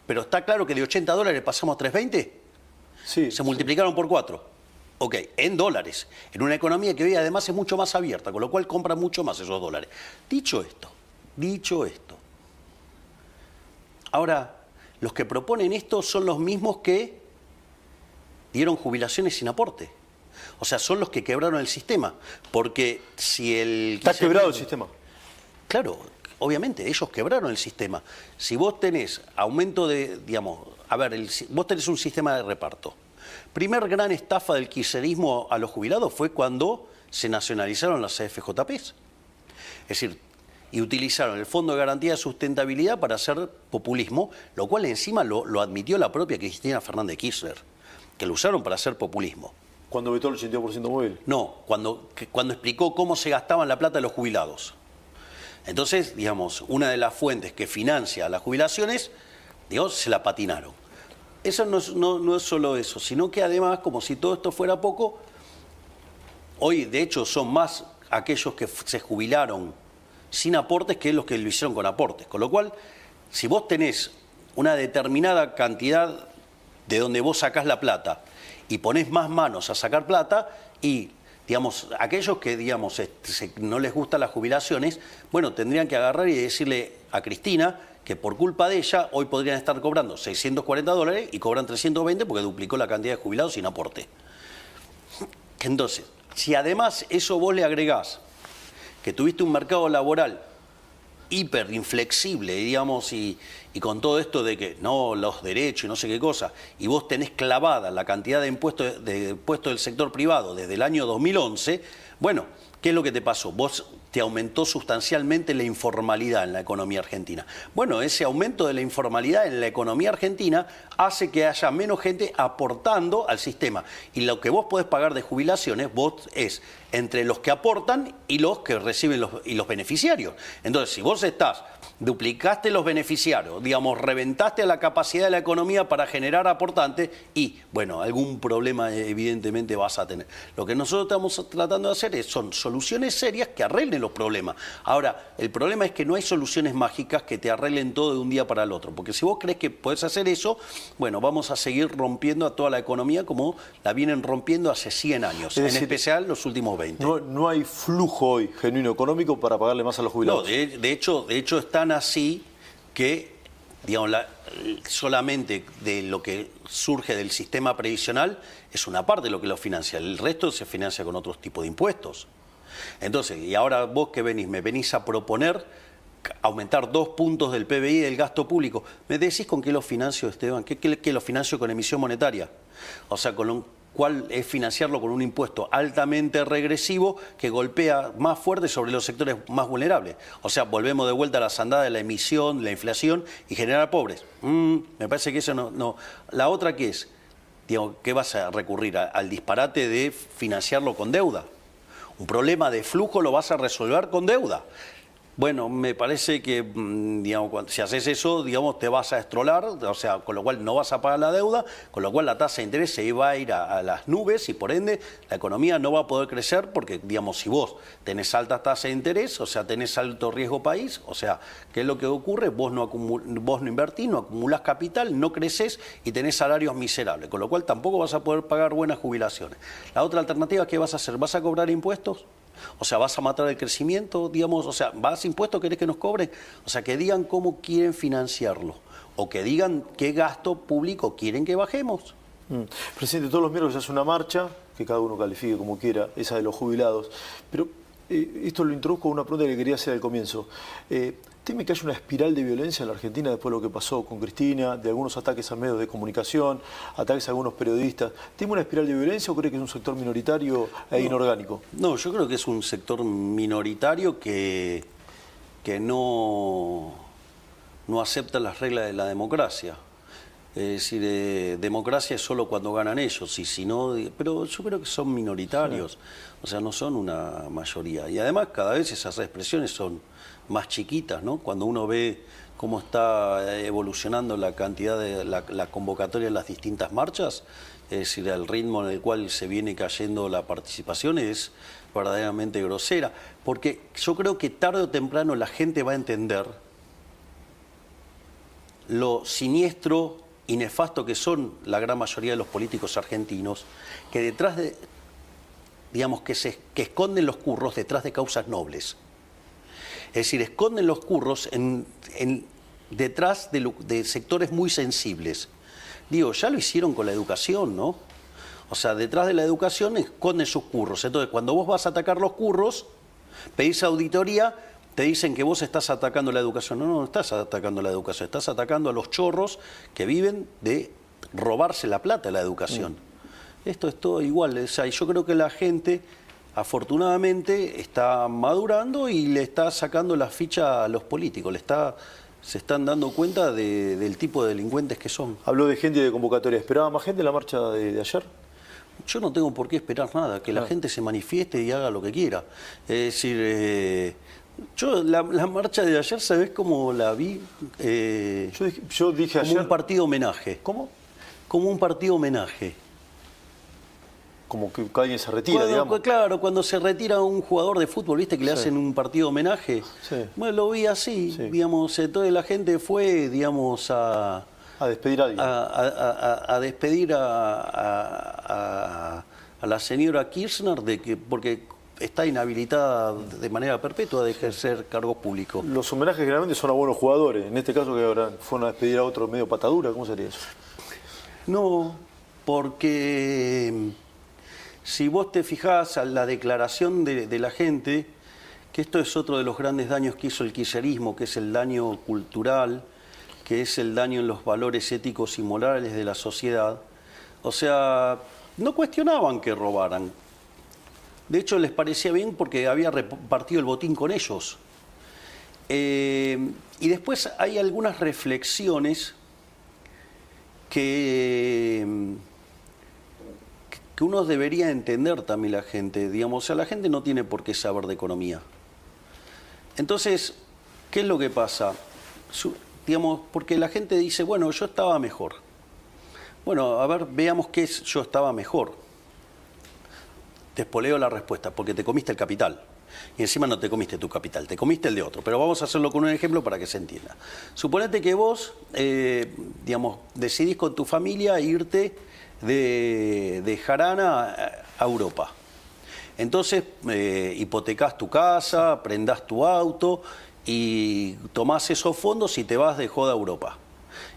pero está claro que de $80 pasamos a 320. Sí, Se multiplicaron por 4. Ok, en dólares, en una economía que hoy además es mucho más abierta, con lo cual compra mucho más esos dólares. Dicho esto, ahora, los que proponen esto son los mismos que dieron jubilaciones sin aporte. O sea, son los que quebraron el sistema, porque si el... Está quebrado el sistema. Claro, obviamente, ellos quebraron el sistema. Si vos tenés aumento de, digamos, a ver, vos tenés un sistema de reparto. Primer gran estafa del kirchnerismo a los jubilados fue cuando se nacionalizaron las CFJPs. Es decir, y utilizaron el Fondo de Garantía de Sustentabilidad para hacer populismo, lo cual encima lo admitió la propia Cristina Fernández de Kirchner, que lo usaron para hacer populismo. ¿Cuando vetó el 82% móvil? No, cuando explicó cómo se gastaban la plata de los jubilados. Entonces, digamos, una de las fuentes que financia las jubilaciones, digamos, se la patinaron. Eso no es solo eso, sino que además, como si todo esto fuera poco, hoy de hecho son más aquellos que se jubilaron sin aportes que los que lo hicieron con aportes. Con lo cual, si vos tenés una determinada cantidad de donde vos sacás la plata y ponés más manos a sacar plata y, digamos, aquellos que, digamos, no les gustan las jubilaciones, bueno, tendrían que agarrar y decirle a Cristina que por culpa de ella hoy podrían estar cobrando $640 y cobran 320 porque duplicó la cantidad de jubilados sin aporte. Entonces, si además eso vos le agregás que tuviste un mercado laboral hiper inflexible, digamos, y con todo esto de que no, los derechos y no sé qué cosa, y vos tenés clavada la cantidad de impuestos del sector privado desde el año 2011, bueno, ¿qué es lo que te pasó? Vos te aumentó sustancialmente la informalidad en la economía argentina. Bueno, ese aumento de la informalidad en la economía argentina hace que haya menos gente aportando al sistema. Y lo que vos podés pagar de jubilaciones, vos es entre los que aportan y los que reciben los beneficiarios. Entonces, si vos duplicaste los beneficiarios, digamos, reventaste la capacidad de la economía para generar aportantes y, bueno, algún problema evidentemente vas a tener. Lo que nosotros estamos tratando de hacer son soluciones serias que arreglen los problemas. Ahora, el problema es que no hay soluciones mágicas que te arreglen todo de un día para el otro, porque si vos crees que podés hacer eso, bueno, vamos a seguir rompiendo a toda la economía como la vienen rompiendo hace 100 años, en especial los últimos 20. No hay flujo hoy genuino económico para pagarle más a los jubilados. No, de hecho están así que, digamos, solamente de lo que surge del sistema previsional es una parte de lo que lo financia, el resto se financia con otros tipos de impuestos. Entonces, y ahora vos que me venís a proponer aumentar 2 puntos del PBI del gasto público, ¿me decís con qué lo financio, Esteban? ¿Qué lo financio con emisión monetaria? O sea, ¿cuál es financiarlo con un impuesto altamente regresivo que golpea más fuerte sobre los sectores más vulnerables? O sea, volvemos de vuelta a la sandada de la emisión, la inflación y generar pobres. Me parece que eso no. La otra que es, digamos, ¿qué vas a recurrir? Al disparate de financiarlo con deuda. Un problema de flujo lo vas a resolver con deuda. Bueno, me parece que, digamos, si haces eso, digamos, te vas a estrolar, o sea, con lo cual no vas a pagar la deuda, con lo cual la tasa de interés se va a ir a las nubes y por ende la economía no va a poder crecer porque, digamos, si vos tenés altas tasas de interés, o sea, tenés alto riesgo país, o sea, ¿qué es lo que ocurre? Vos no invertís, no acumulás capital, no creces y tenés salarios miserables, con lo cual tampoco vas a poder pagar buenas jubilaciones. La otra alternativa, ¿qué vas a hacer? ¿Vas a cobrar impuestos? O sea, ¿vas a matar el crecimiento, digamos? O sea, ¿vas a impuestos? ¿Querés que nos cobren? O sea, que digan cómo quieren financiarlo. O que digan qué gasto público quieren que bajemos. Presidente, todos los miércoles se hace una marcha, que cada uno califique como quiera, esa de los jubilados. Pero Esto lo introduzco con una pregunta que quería hacer al comienzo. ¿Teme que haya una espiral de violencia en la Argentina después de lo que pasó con Cristina, de algunos ataques a medios de comunicación, ataques a algunos periodistas? ¿Teme una espiral de violencia o cree que es un sector minoritario e inorgánico? No, yo creo que es un sector minoritario que no acepta las reglas de la democracia. Es decir, democracia es solo cuando ganan ellos, y si no, pero yo creo que son minoritarios, sí. O sea, no son una mayoría. Y además cada vez esas expresiones son más chiquitas, ¿no? Cuando uno ve cómo está evolucionando la cantidad de la convocatoria en las distintas marchas, es decir, el ritmo en el cual se viene cayendo la participación es verdaderamente grosera, porque yo creo que tarde o temprano la gente va a entender lo siniestro y nefasto que son la gran mayoría de los políticos argentinos, que detrás de, digamos, que esconden los curros detrás de causas nobles. Es decir, esconden los curros detrás de sectores muy sensibles. Digo, ya lo hicieron con la educación, ¿no? O sea, detrás de la educación esconden sus curros. Entonces, cuando vos vas a atacar los curros, pedís auditoría, te dicen que vos estás atacando la educación. No estás atacando la educación, estás atacando a los chorros que viven de robarse la plata de la educación. Esto es todo igual. O sea, y yo creo que la gente, afortunadamente, está madurando y le está sacando la ficha a los políticos. Se están dando cuenta del tipo de delincuentes que son. Habló de gente y de convocatoria. ¿Esperaba más gente en la marcha de ayer? Yo no tengo por qué esperar nada, que la gente se manifieste y haga lo que quiera. Es decir, yo la marcha de ayer, ¿sabés cómo la vi? Yo dije como ayer... un partido homenaje. ¿Cómo? Como un partido homenaje. Como que alguien se retira, digamos. Claro, cuando se retira un jugador de fútbol, ¿viste? Que le hacen un partido homenaje. Sí. Bueno, lo vi así, digamos, toda la gente fue, digamos, a despedir a alguien. A despedir a la señora Kirchner porque está inhabilitada de manera perpetua de ejercer cargos públicos. Los homenajes generalmente son a buenos jugadores. En este caso, que ahora fueron a despedir a otro medio patadura, ¿cómo sería eso? No, porque si vos te fijás a la declaración de la gente, que esto es otro de los grandes daños que hizo el kirchnerismo, que es el daño cultural, que es el daño en los valores éticos y morales de la sociedad. O sea, no cuestionaban que robaran. De hecho, les parecía bien porque había repartido el botín con ellos. Y después hay algunas reflexiones que uno debería entender también la gente. Digamos, o sea, la gente no tiene por qué saber de economía. Entonces, ¿qué es lo que pasa? Digamos, porque la gente dice, bueno, yo estaba mejor. Bueno, a ver, veamos qué es yo estaba mejor. Te espoleo la respuesta, porque te comiste el capital. Y encima no te comiste tu capital, te comiste el de otro. Pero vamos a hacerlo con un ejemplo para que se entienda. Suponete que vos, digamos, decidís con tu familia irte de jarana a Europa. Entonces, hipotecás tu casa, prendás tu auto y tomás esos fondos y te vas de joda a Europa.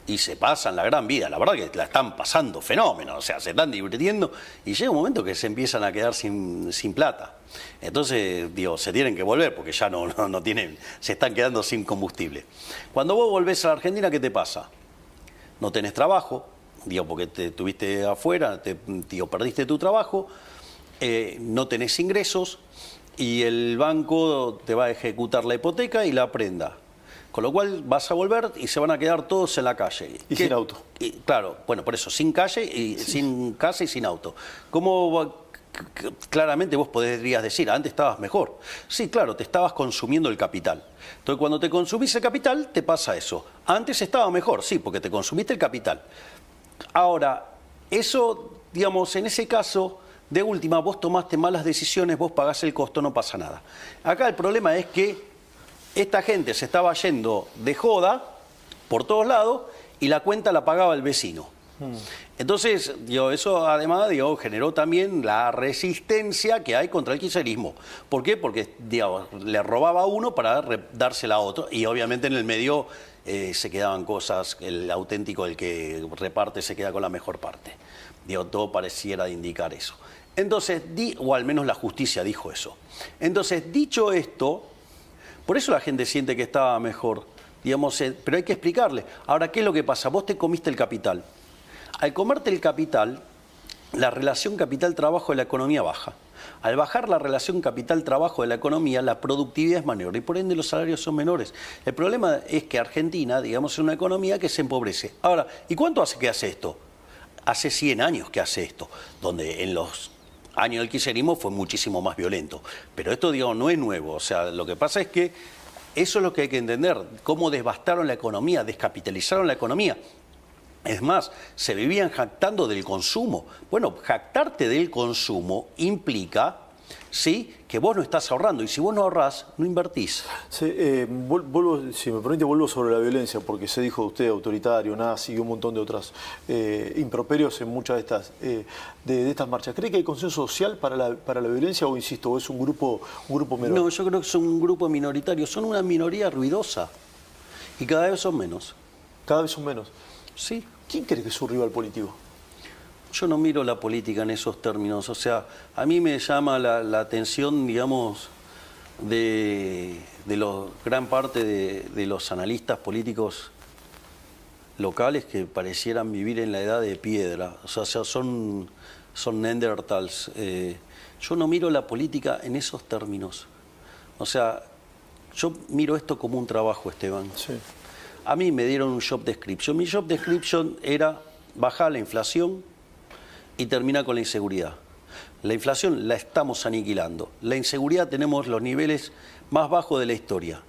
Y se pasan la gran vida, la verdad que la están pasando fenómeno, o sea, se están divirtiendo y llega un momento que se empiezan a quedar sin plata. Entonces, digo, se tienen que volver porque ya no tienen, se están quedando sin combustible. Cuando vos volvés a la Argentina, ¿qué te pasa? No tenés trabajo, digo, porque te estuviste afuera, perdiste tu trabajo, no tenés ingresos y el banco te va a ejecutar la hipoteca y la prenda. Con lo cual vas a volver y se van a quedar todos en la calle. Y sin auto. Claro, bueno, por eso, sin calle y sin casa y sin auto. ¿Cómo claramente vos podrías decir, antes estabas mejor? Sí, claro, te estabas consumiendo el capital. Entonces, cuando te consumís el capital, te pasa eso. Antes estaba mejor, sí, porque te consumiste el capital. Ahora, eso, digamos, en ese caso, de última, vos tomaste malas decisiones, vos pagás el costo, no pasa nada. Acá el problema es que esta gente se estaba yendo de joda por todos lados y la cuenta la pagaba el vecino. Entonces, eso además generó también la resistencia que hay contra el kirchnerismo. ¿Por qué? Porque le robaba a uno para dársela a otro y obviamente en el medio se quedaban cosas, el auténtico, el que reparte se queda con la mejor parte. Todo pareciera indicar eso. Entonces, o al menos la justicia dijo eso. Entonces, dicho esto, por eso la gente siente que estaba mejor, digamos, pero hay que explicarle. Ahora, ¿qué es lo que pasa? Vos te comiste el capital. Al comerte el capital, la relación capital-trabajo de la economía baja. Al bajar la relación capital-trabajo de la economía, la productividad es menor y por ende los salarios son menores. El problema es que Argentina, digamos, es una economía que se empobrece. Ahora, ¿y cuánto hace que hace esto? Hace 100 años que hace esto, donde en los años del kirchnerismo fue muchísimo más violento. Pero esto, digamos, no es nuevo. O sea, lo que pasa es que eso es lo que hay que entender, cómo devastaron la economía, descapitalizaron la economía. Es más, se vivían jactando del consumo. Bueno, jactarte del consumo implica, ¿sí?, que vos no estás ahorrando. Y si vos no ahorrás, no invertís. Sí, vuelvo, si me permite, vuelvo sobre la violencia, porque se dijo de usted autoritario, nazi y un montón de otras improperios en muchas de estas marchas. ¿Cree que hay consenso social para la violencia o, insisto, es un grupo menor? No, yo creo que son un grupo minoritario. Son una minoría ruidosa. Y cada vez son menos. Cada vez son menos. Sí. ¿Quién cree que es su rival político? Yo no miro la política en esos términos. O sea, a mí me llama la atención, digamos, de gran parte de los analistas políticos locales que parecieran vivir en la edad de piedra. O sea son neandertals. Yo no miro la política en esos términos. O sea, yo miro esto como un trabajo, Esteban. Sí. A mí me dieron un job description. Mi job description era bajar la inflación y terminar con la inseguridad. La inflación la estamos aniquilando. La inseguridad tenemos los niveles más bajos de la historia.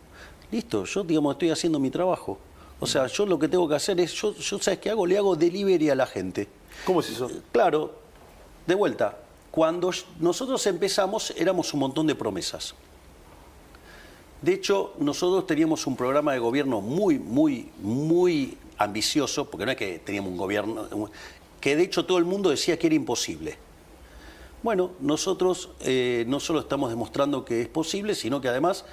Listo, yo, digamos, estoy haciendo mi trabajo. O sea, yo lo que tengo que hacer es, yo ¿sabes qué hago? Le hago delivery a la gente. ¿Cómo es eso? Claro, de vuelta, cuando nosotros empezamos éramos un montón de promesas. De hecho, nosotros teníamos un programa de gobierno muy ambicioso, porque no es que teníamos un gobierno, que de hecho todo el mundo decía que era imposible. Bueno, nosotros no solo estamos demostrando que es posible, sino que además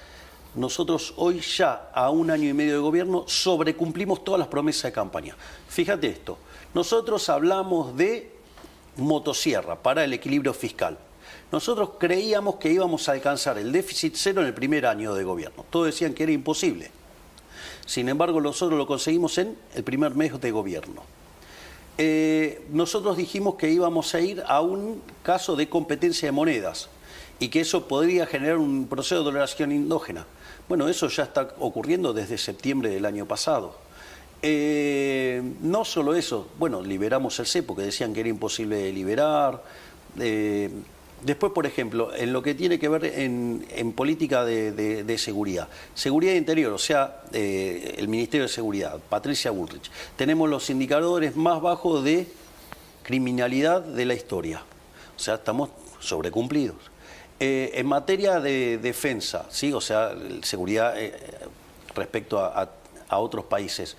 nosotros hoy ya, a 1 año y medio de gobierno, sobrecumplimos todas las promesas de campaña. Fíjate esto, nosotros hablamos de motosierra para el equilibrio fiscal. Nosotros creíamos que íbamos a alcanzar el déficit cero en el primer año de gobierno. Todos decían que era imposible. Sin embargo, nosotros lo conseguimos en el primer mes de gobierno. Nosotros dijimos que íbamos a ir a un caso de competencia de monedas y que eso podría generar un proceso de dolarización endógena. Bueno, eso ya está ocurriendo desde septiembre del año pasado. No solo eso, bueno, liberamos el cepo, que decían que era imposible de liberar. Después, por ejemplo, en lo que tiene que ver en política de seguridad. Seguridad interior, o sea, el Ministerio de Seguridad, Patricia Bullrich. Tenemos los indicadores más bajos de criminalidad de la historia. O sea, estamos sobrecumplidos. En materia de defensa, ¿sí? O sea, seguridad respecto a otros países.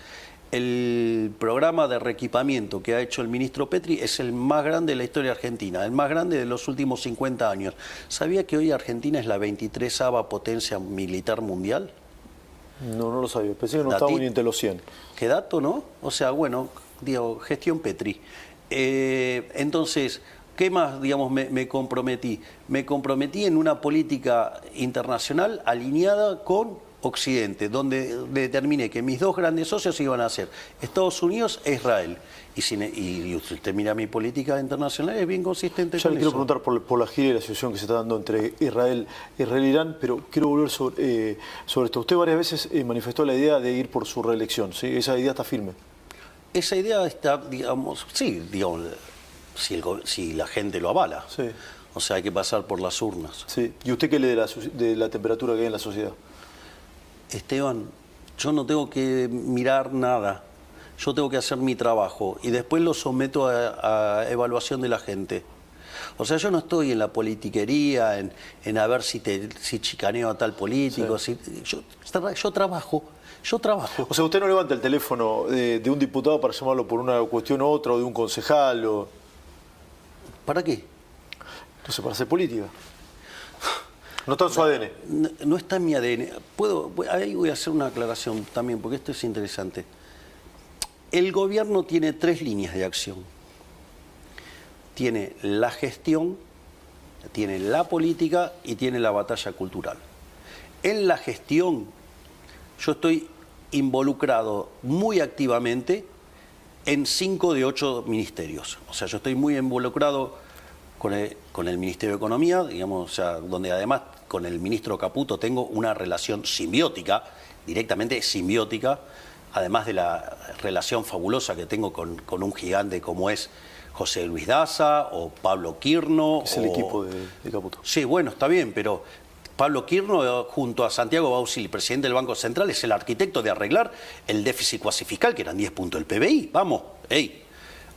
El programa de reequipamiento que ha hecho el ministro Petri es el más grande de la historia argentina, el más grande de los últimos 50 años. ¿Sabía que hoy Argentina es la 23ª potencia militar mundial? No lo sabía. Pensé que no estaba ni entre los 100. ¿Qué dato, no? O sea, bueno, digo, gestión Petri. Entonces, ¿qué más, digamos, me comprometí? Me comprometí en una política internacional alineada con Occidente, donde determiné que mis dos grandes socios iban a ser Estados Unidos e Israel. Y usted mira mi política internacional, es bien consistente ya con le quiero eso. preguntar por la gira y la situación que se está dando entre Israel e Irán, pero quiero volver sobre esto. Usted varias veces manifestó la idea de ir por su reelección, ¿sí? ¿Esa idea está firme? Esa idea está, digamos, sí, digamos, si la gente lo avala. Sí. O sea, hay que pasar por las urnas. Sí. ¿Y usted qué lee de la temperatura que hay en la sociedad? Esteban, yo no tengo que mirar nada, yo tengo que hacer mi trabajo y después lo someto a evaluación de la gente. O sea, yo no estoy en la politiquería, en a ver si chicaneo a tal político, sí. Yo trabajo. O sea, usted no levanta el teléfono de un diputado para llamarlo por una cuestión u otra, o de un concejal, o... ¿Para qué? Entonces, para hacer política. No está en su ADN. No está en mi ADN. Ahí voy a hacer una aclaración también, porque esto es interesante. El gobierno tiene 3 líneas de acción. Tiene la gestión, tiene la política y tiene la batalla cultural. En la gestión, yo estoy involucrado muy activamente en 5 de 8 ministerios. O sea, yo estoy muy involucrado con el Ministerio de Economía, digamos, o sea, donde además con el ministro Caputo tengo una relación simbiótica, directamente simbiótica, además de la relación fabulosa que tengo con un gigante como es José Luis Daza o Pablo Quirno. Es el equipo de Caputo. Sí, bueno, está bien, pero Pablo Quirno, junto a Santiago Bausili, presidente del Banco Central, es el arquitecto de arreglar el déficit cuasi fiscal, que eran 10 puntos del PBI. Vamos, ey.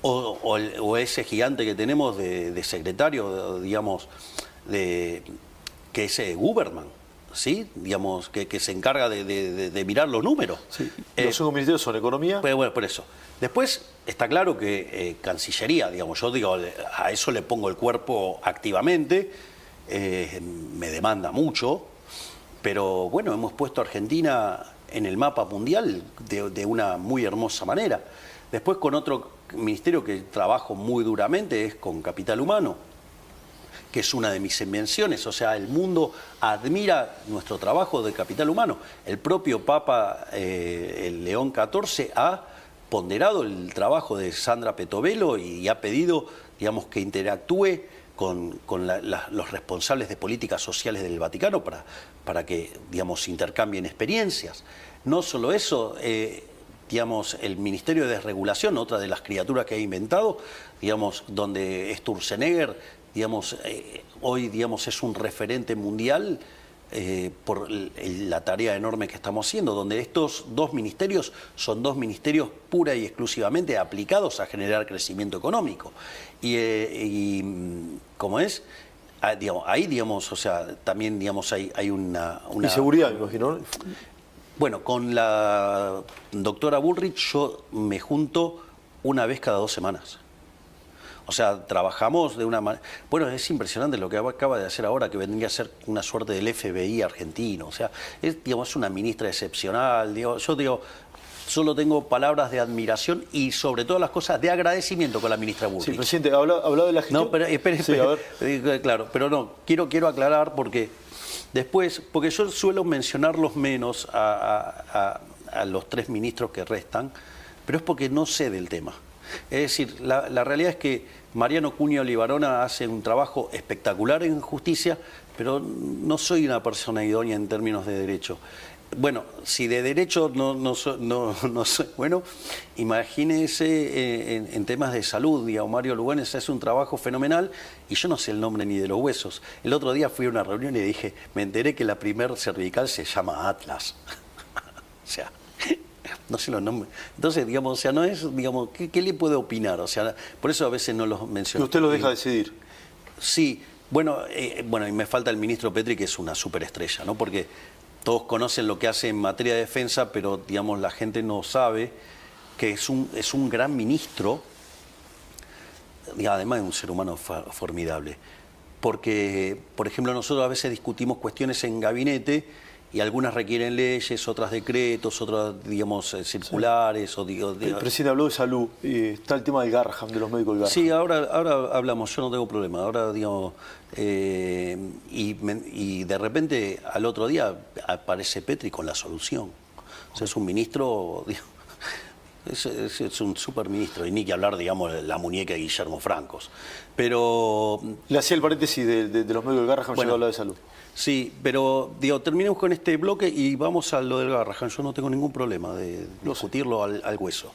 O ese gigante que tenemos de secretario, digamos, que es Guberman, ¿sí? Digamos, que se encarga de mirar los números. Sí. Los 5 ministerios son economía. Pues bueno, por eso. Después, está claro que Cancillería, digamos, yo digo, a eso le pongo el cuerpo activamente, me demanda mucho, pero bueno, hemos puesto a Argentina en el mapa mundial de una muy hermosa manera. Después, con otro ministerio que trabajo muy duramente, es con Capital Humano, que es una de mis invenciones. O sea, el mundo admira nuestro trabajo de Capital Humano. El propio Papa, el León XIV, ha ponderado el trabajo de Sandra Petovelo y ha pedido, digamos, que interactúe con los responsables de políticas sociales del Vaticano para que, digamos, intercambien experiencias. No solo eso, digamos, el Ministerio de Desregulación, otra de las criaturas que he inventado, digamos, donde Sturzenegger, digamos, hoy, digamos, es un referente mundial por la tarea enorme que estamos haciendo, donde estos 2 ministerios son 2 ministerios pura y exclusivamente aplicados a generar crecimiento económico. Y ¿cómo es? Digamos, ahí, digamos, o sea, también, digamos, hay una... Y seguridad, me imagino. Bueno, con la doctora Bullrich yo me junto una vez cada 2 semanas. O sea, trabajamos de una manera... Bueno, es impresionante lo que acaba de hacer ahora, que vendría a ser una suerte del FBI argentino. O sea, digamos, es una ministra excepcional. Yo digo, solo tengo palabras de admiración y sobre todas las cosas de agradecimiento con la ministra Bullrich. Sí, presidente, hablaba de la gestión. No, pero espere, sí, a ver. Claro, pero no, quiero aclarar porque después, porque yo suelo mencionarlos menos a los 3 ministros que restan, pero es porque no sé del tema. Es decir, la realidad es que Mariano Cunha Libarona hace un trabajo espectacular en justicia, pero no soy una persona idónea en términos de derecho. Bueno, si de derecho no soy bueno, imagínese en temas de salud, digamos, Mario Lugones hace un trabajo fenomenal y yo no sé el nombre ni de los huesos. El otro día fui a una reunión y dije, me enteré que la primer cervical se llama Atlas. O sea... No sé los nombres. Entonces, digamos, o sea, no es, digamos, ¿qué le puede opinar? O sea, por eso a veces no los menciono. Y usted lo deja decidir. Sí, bueno, y me falta el ministro Petri, que es una superestrella, ¿no? Porque todos conocen lo que hace en materia de defensa, pero, digamos, la gente no sabe que es un gran ministro, y además de un ser humano formidable. Porque, por ejemplo, nosotros a veces discutimos cuestiones en gabinete y algunas requieren leyes, otras decretos, otras, digamos, circulares. Sí. El presidente habló de salud, y está el tema del Garrahan, de los médicos del Garrahan. Sí, ahora hablamos, yo no tengo problema. Ahora, digamos, y de repente al otro día aparece Petri con la solución. O sea, es un ministro, digamos, es un superministro, y ni que hablar, digamos, de la muñeca de Guillermo Francos. Pero... Le hacía el paréntesis de los médicos del Garrahan, bueno, ya hablaba de salud. Sí, pero digo, terminemos con este bloque y vamos a lo del Garrahan. Yo no tengo ningún problema de discutirlo al hueso.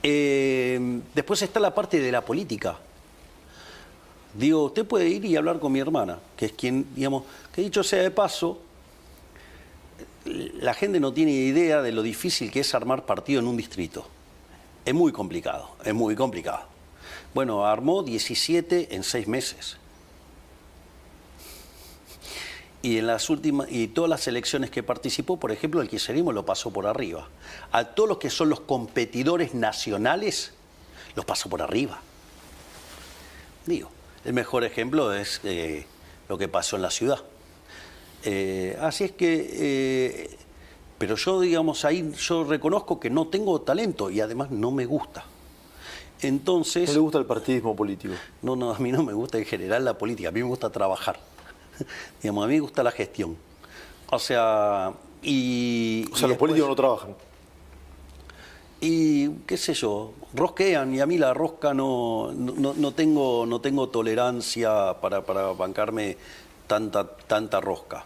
Después está la parte de la política. Digo, usted puede ir y hablar con mi hermana, que es quien, digamos, que dicho sea de paso, la gente no tiene idea de lo difícil que es armar partido en un distrito. Es muy complicado, es muy complicado. Bueno, armó 17 en 6 meses. Y en las últimas, y todas las elecciones que participó, por ejemplo, el kirchnerismo lo pasó por arriba. A todos los que son los competidores nacionales, los pasó por arriba. Digo, el mejor ejemplo es lo que pasó en la ciudad. Así es que, pero yo, digamos, ahí yo reconozco que no tengo talento y además no me gusta. Entonces... ¿No le gusta el partidismo político? No, no, a mí no me gusta en general la política, a mí me gusta trabajar. Digamos, a mí me gusta la gestión. O sea, los políticos no trabajan. Y qué sé yo, rosquean, y a mí la rosca no tengo tolerancia para bancarme tanta rosca.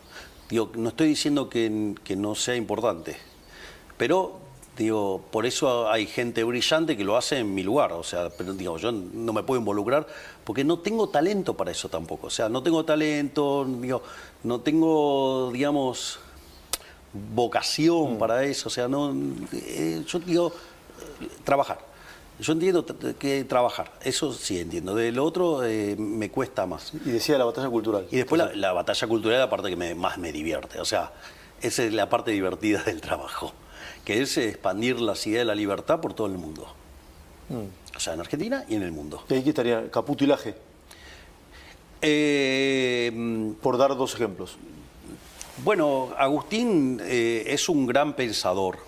Digo, no estoy diciendo que no sea importante, pero digo, por eso hay gente brillante que lo hace en mi lugar. O sea, pero digo, yo no me puedo involucrar porque no tengo talento para eso tampoco. O sea, no tengo talento, digo, no tengo, digamos, vocación para eso. O sea, no, yo digo, trabajar. Yo entiendo que trabajar, eso sí entiendo. De lo otro me cuesta más. Y decía la batalla cultural. Y después la batalla cultural es la parte que más me divierte. O sea, esa es la parte divertida del trabajo, que es expandir las ideas de la libertad por todo el mundo. O sea, en Argentina y en el mundo. ¿Y ahí qué estaría? Caputo y Laje. Por dar dos ejemplos. Bueno, Agustín es un gran pensador,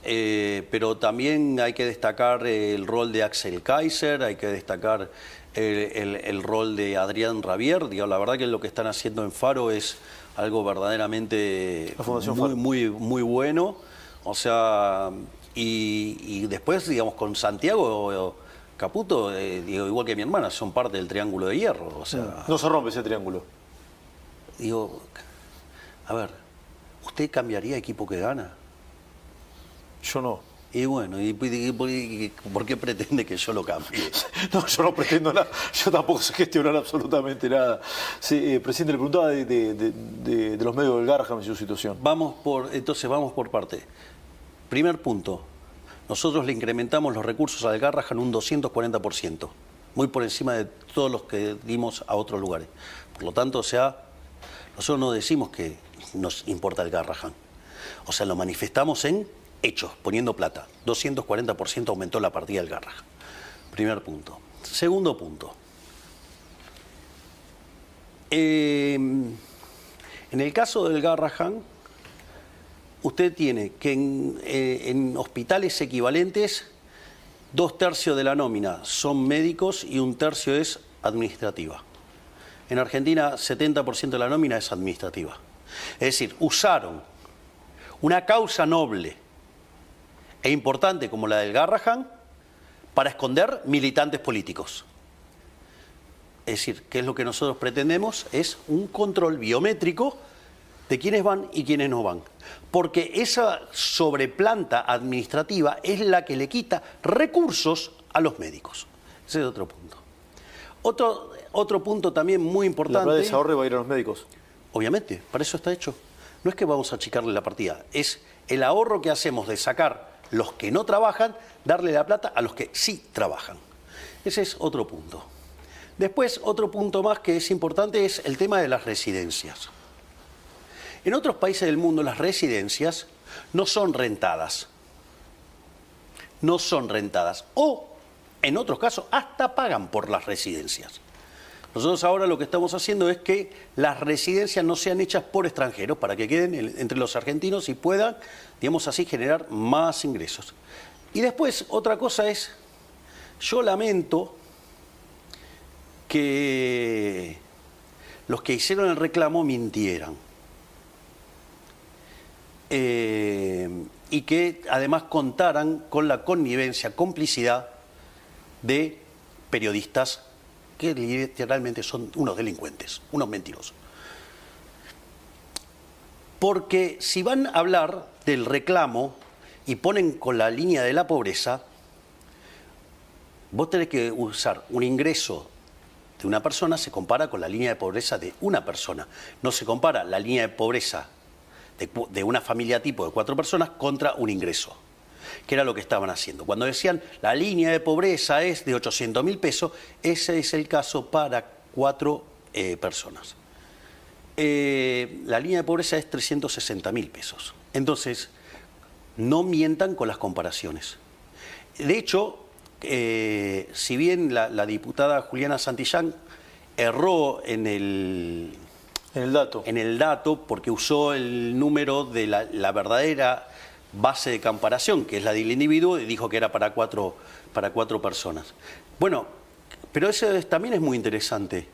pero también hay que destacar el rol de Axel Kaiser, hay que destacar el rol de Adrián Rabier. Digo, la verdad que lo que están haciendo en Faro es algo verdaderamente muy bueno. O sea, y después, digamos, con Santiago Caputo, digo, igual que mi hermana, son parte del Triángulo de Hierro. O sea, no se rompe ese triángulo. Digo, a ver, ¿usted cambiaría equipo que gana? Yo no. Y bueno, ¿por qué pretende que yo lo cambie? No, yo no pretendo nada. Yo tampoco sé gestionar absolutamente nada. Sí, presidente, le preguntaba de los medios del Garrahan y su situación. Entonces vamos por parte. Primer punto. Nosotros le incrementamos los recursos al Garrahan un 240%. Muy por encima de todos los que dimos a otros lugares. Por lo tanto, o sea, nosotros no decimos que nos importa el Garrahan. O sea, lo manifestamos en hechos, poniendo plata. 240% aumentó la partida del Garrahan. Primer punto. Segundo punto. En el caso del Garrahan, usted tiene que en hospitales equivalentes, 2/3 de la nómina son médicos y 1/3 es administrativa. En Argentina, 70% de la nómina es administrativa. Es decir, usaron una causa noble e importante como la del Garrahan para esconder militantes políticos. Es decir, que es lo que nosotros pretendemos, es un control biométrico de quiénes van y quiénes no van. Porque esa sobreplanta administrativa es la que le quita recursos a los médicos. Ese es otro punto. Otro punto también muy importante. ¿La plata de ese ahorro va a ir a los médicos? Obviamente, para eso está hecho. No es que vamos a achicarle la partida, es el ahorro que hacemos de sacar los que no trabajan, darle la plata a los que sí trabajan. Ese es otro punto. Después, otro punto más que es importante es el tema de las residencias. En otros países del mundo las residencias no son rentadas. No son rentadas. O, en otros casos, hasta pagan por las residencias. Nosotros ahora lo que estamos haciendo es que las residencias no sean hechas por extranjeros para que queden entre los argentinos y puedan, digamos así, generar más ingresos. Y después, otra cosa es, yo lamento que los que hicieron el reclamo mintieran. Y que además contaran con la connivencia, complicidad de periodistas que literalmente son unos delincuentes, unos mentirosos. Porque si van a hablar del reclamo y ponen con la línea de la pobreza, vos tenés que usar un ingreso de una persona, se compara con la línea de pobreza de una persona. No se compara la línea de pobreza de una familia tipo de 4 personas contra un ingreso, que era lo que estaban haciendo. Cuando decían la línea de pobreza es de 800.000 pesos, ese es el caso para 4 personas. La línea de pobreza es 360.000 pesos. Entonces, no mientan con las comparaciones. De hecho, si bien la diputada Juliana Santillán erró en el dato porque usó el número de la verdadera base de comparación, que es la del individuo, y dijo que era para cuatro personas. Bueno, pero eso también es muy interesante,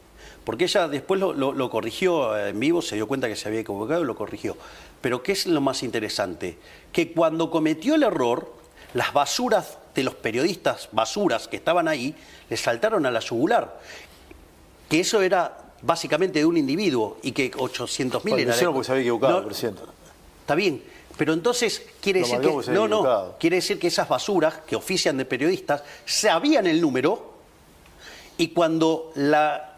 porque ella después lo corrigió en vivo, se dio cuenta que se había equivocado y lo corrigió. Pero ¿qué es lo más interesante? Que cuando cometió el error, las basuras de los periodistas, basuras que estaban ahí, le saltaron a la yugular. Que eso era básicamente de un individuo y que 800.000 era... Porque se había equivocado, presidente. Está bien, pero entonces quiere decir que... quiere decir que esas basuras que ofician de periodistas sabían el número y cuando la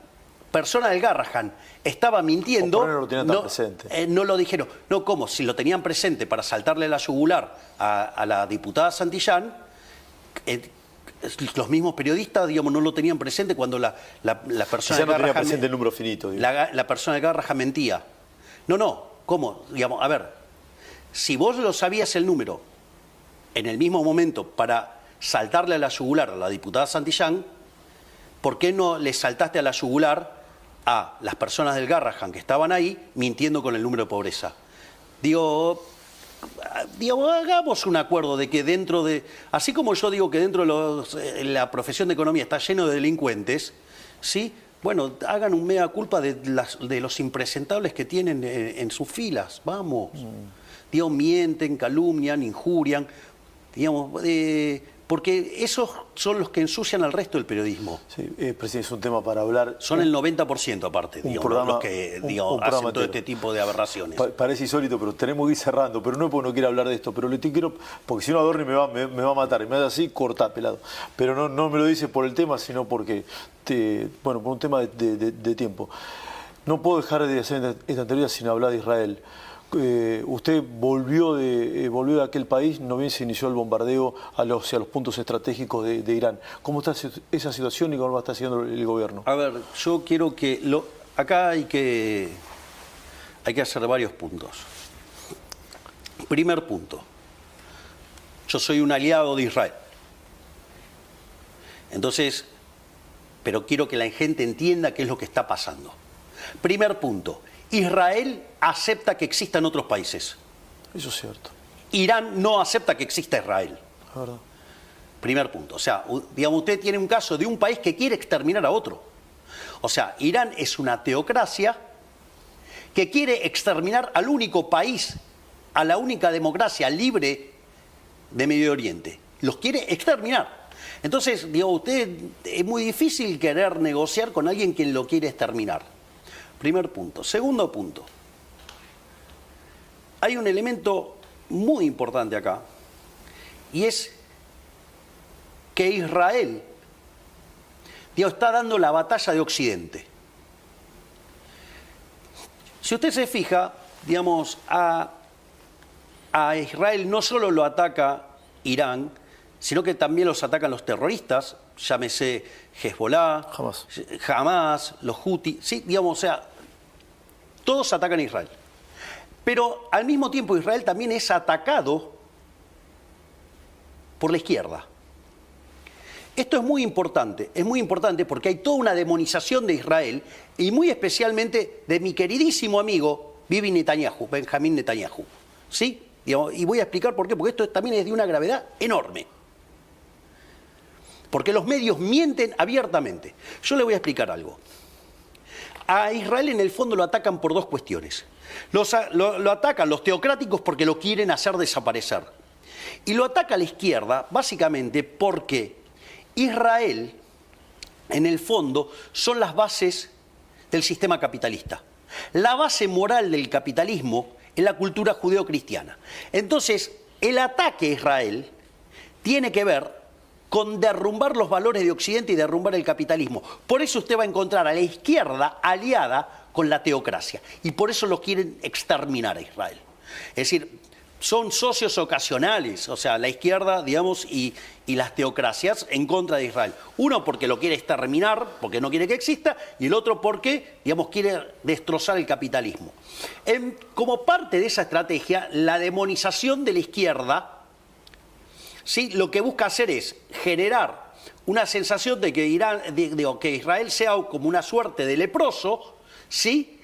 persona del Garrahan estaba mintiendo... No lo tenían tan presente. No lo dijeron. No, ¿cómo? Si lo tenían presente para saltarle la yugular a la diputada Santillán, los mismos periodistas, digamos, no lo tenían presente cuando la persona del Garrahan... no tenía presente el número finito. La persona del Garrahan mentía. No, ¿cómo? Digamos, a ver, si vos lo sabías el número en el mismo momento para saltarle a la yugular a la diputada Santillán, ¿por qué no le saltaste a la yugular a las personas del Garrahan que estaban ahí mintiendo con el número de pobreza? Digo, hagamos un acuerdo de que dentro de... Así como yo digo que dentro de la profesión de economía está lleno de delincuentes, ¿sí? Bueno, hagan un mea culpa de los impresentables que tienen en sus filas, vamos. Digo, mienten, calumnian, injurian, digamos... porque esos son los que ensucian al resto del periodismo. Sí, presidente, es un tema para hablar. Son el 90% aparte, los que hacen todo este tipo de aberraciones. Parece insólito, pero tenemos que ir cerrando. Pero no es porque no quiera hablar de esto, pero le quiero, porque si no Adorni me va a matar. Y me hace así, corta, pelado. Pero no me lo dice por el tema, sino porque, por un tema de tiempo. No puedo dejar de hacer esta entrevista sin hablar de Israel. Usted volvió de aquel país, no bien se inició el bombardeo hacia los puntos estratégicos de Irán. ¿Cómo está esa situación y cómo lo está haciendo el gobierno? A ver, yo quiero que... acá hay que hacer varios puntos. Primer punto. Yo soy un aliado de Israel. Entonces, pero quiero que la gente entienda qué es lo que está pasando. Primer punto. Israel acepta que existan otros países. Eso es cierto. Irán no acepta que exista Israel. La verdad. Primer punto. O sea, digamos, usted tiene un caso de un país que quiere exterminar a otro. O sea, Irán es una teocracia que quiere exterminar al único país, a la única democracia libre de Medio Oriente. Los quiere exterminar. Entonces, digo, usted es muy difícil querer negociar con alguien que lo quiere exterminar. Primer punto. Segundo punto. Hay un elemento muy importante acá, y es que Israel, está dando la batalla de Occidente. Si usted se fija, digamos, a Israel no solo lo ataca Irán, sino que también los atacan los terroristas, llámese Hezbollah, Hamas, los Houthi, sí, digamos, o sea, todos atacan a Israel. Pero al mismo tiempo Israel también es atacado por la izquierda. Esto es muy importante porque hay toda una demonización de Israel y muy especialmente de mi queridísimo amigo Benjamín Netanyahu. ¿Sí? Y voy a explicar por qué, porque esto también es de una gravedad enorme. Porque los medios mienten abiertamente. Yo le voy a explicar algo. A Israel en el fondo lo atacan por dos cuestiones. Lo atacan los teocráticos porque lo quieren hacer desaparecer. Y lo ataca la izquierda básicamente porque Israel, en el fondo, son las bases del sistema capitalista. La base moral del capitalismo es la cultura judeocristiana. Entonces, el ataque a Israel tiene que ver con derrumbar los valores de Occidente y derrumbar el capitalismo. Por eso usted va a encontrar a la izquierda aliada con la teocracia. Y por eso lo quieren exterminar a Israel. Es decir, son socios ocasionales, o sea, la izquierda, digamos, y las teocracias en contra de Israel. Uno porque lo quiere exterminar, porque no quiere que exista, y el otro porque, digamos, quiere destrozar el capitalismo. Como parte de esa estrategia, la demonización de la izquierda, ¿sí?, lo que busca hacer es generar una sensación de que que Israel sea como una suerte de leproso, ¿sí?,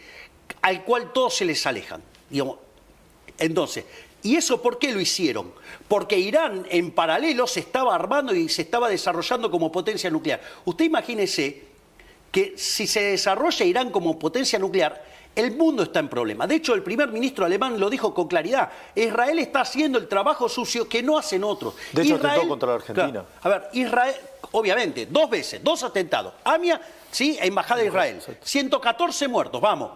al cual todos se les alejan. Digamos. Entonces, ¿Y eso por qué lo hicieron? Porque Irán en paralelo se estaba armando y se estaba desarrollando como potencia nuclear. Usted imagínese que si se desarrolla Irán como potencia nuclear, el mundo está en problema. De hecho, el primer ministro alemán lo dijo con claridad. Israel está haciendo el trabajo sucio que no hacen otros. De hecho, atentó contra la Argentina. Claro, a ver, Israel, obviamente, 2 veces, 2 atentados. AMIA, sí, Embajada de Israel. 114 muertos, vamos.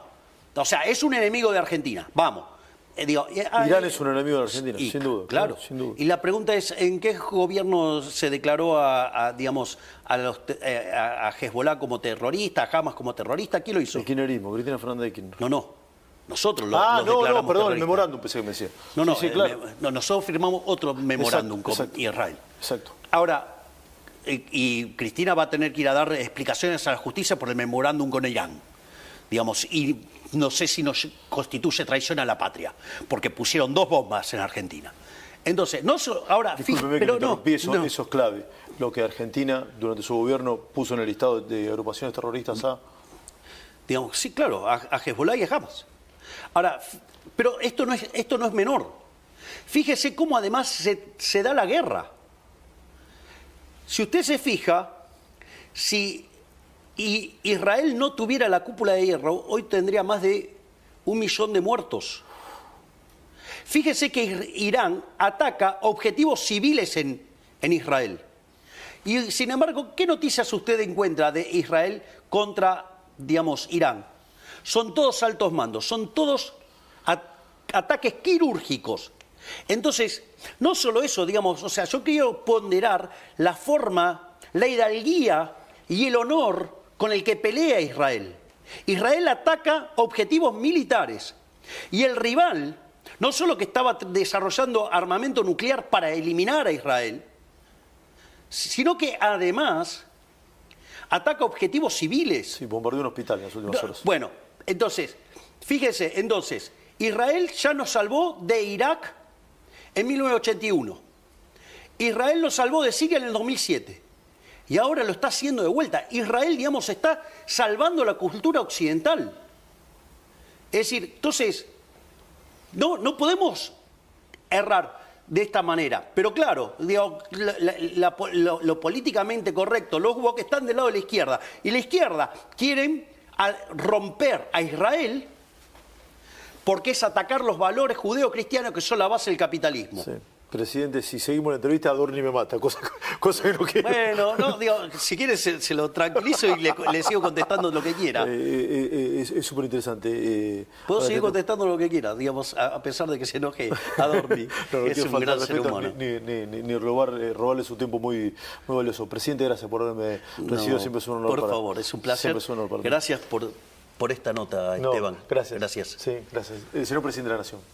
O sea, es un enemigo de Argentina, vamos. Irán es un enemigo de Argentina, sin duda. Claro, sin duda. Y la pregunta es, ¿en qué gobierno se declaró a Hezbollah como terrorista, a Hamas como terrorista? ¿Quién lo hizo? El kirchnerismo, Cristina Fernández de Kirchner. No. Nosotros los no, declaramos perdón, terroristas. el memorándum pensé que me decía. No, sí, claro. Nosotros firmamos otro memorándum con Israel. Exacto. Ahora, y Cristina va a tener que ir a dar explicaciones a la justicia por el memorándum con Irán. Digamos, y no sé si nos constituye traición a la patria, porque pusieron 2 bombas en Argentina. Entonces, ahora, discúlpeme pero que me interrumpí, eso es clave. Lo que Argentina, durante su gobierno, puso en el listado de agrupaciones terroristas digamos, sí, claro, a Hezbollah y a Hamas. Ahora, pero esto no es menor. Fíjese cómo además se da la guerra. Si usted se fija, si Israel no tuviera la cúpula de hierro, hoy tendría más de 1 millón de muertos. Fíjese que Irán ataca objetivos civiles en Israel. Y sin embargo, ¿qué noticias usted encuentra de Israel contra, digamos, Irán? Son todos altos mandos, son todos ataques quirúrgicos. Entonces, no solo eso, digamos, o sea, yo quiero ponderar la forma, la hidalguía y el honor con el que pelea Israel. Israel ataca objetivos militares y el rival, no solo que estaba desarrollando armamento nuclear para eliminar a Israel, sino que además ataca objetivos civiles. Sí, bombardeó un hospital en las últimas horas. Bueno, entonces, fíjese, Israel ya nos salvó de Irak en 1981. Israel nos salvó de Siria en el 2007. Y ahora lo está haciendo de vuelta. Israel, digamos, está salvando la cultura occidental. Es decir, entonces, no podemos errar de esta manera. Pero claro, digo, lo políticamente correcto, los que están del lado de la izquierda. Y la izquierda quieren romper a Israel porque es atacar los valores judeo-cristianos que son la base del capitalismo. Sí. Presidente, si seguimos la entrevista, Adorni me mata, cosa que no quiero. Bueno, no, digo, si quiere se lo tranquilizo y le sigo contestando lo que quiera. Es súper interesante. Puedo seguir contestando lo que quiera, digamos, a pesar de que se enoje Adorni, que es un gran ser humano. Ni robarle su tiempo muy valioso. Presidente, gracias por haberme recibido, siempre es un honor. Por favor, es un placer. Es un honor para mí. Gracias por esta nota, Esteban. Gracias. Gracias. Sí, gracias. Señor Presidente de la Nación.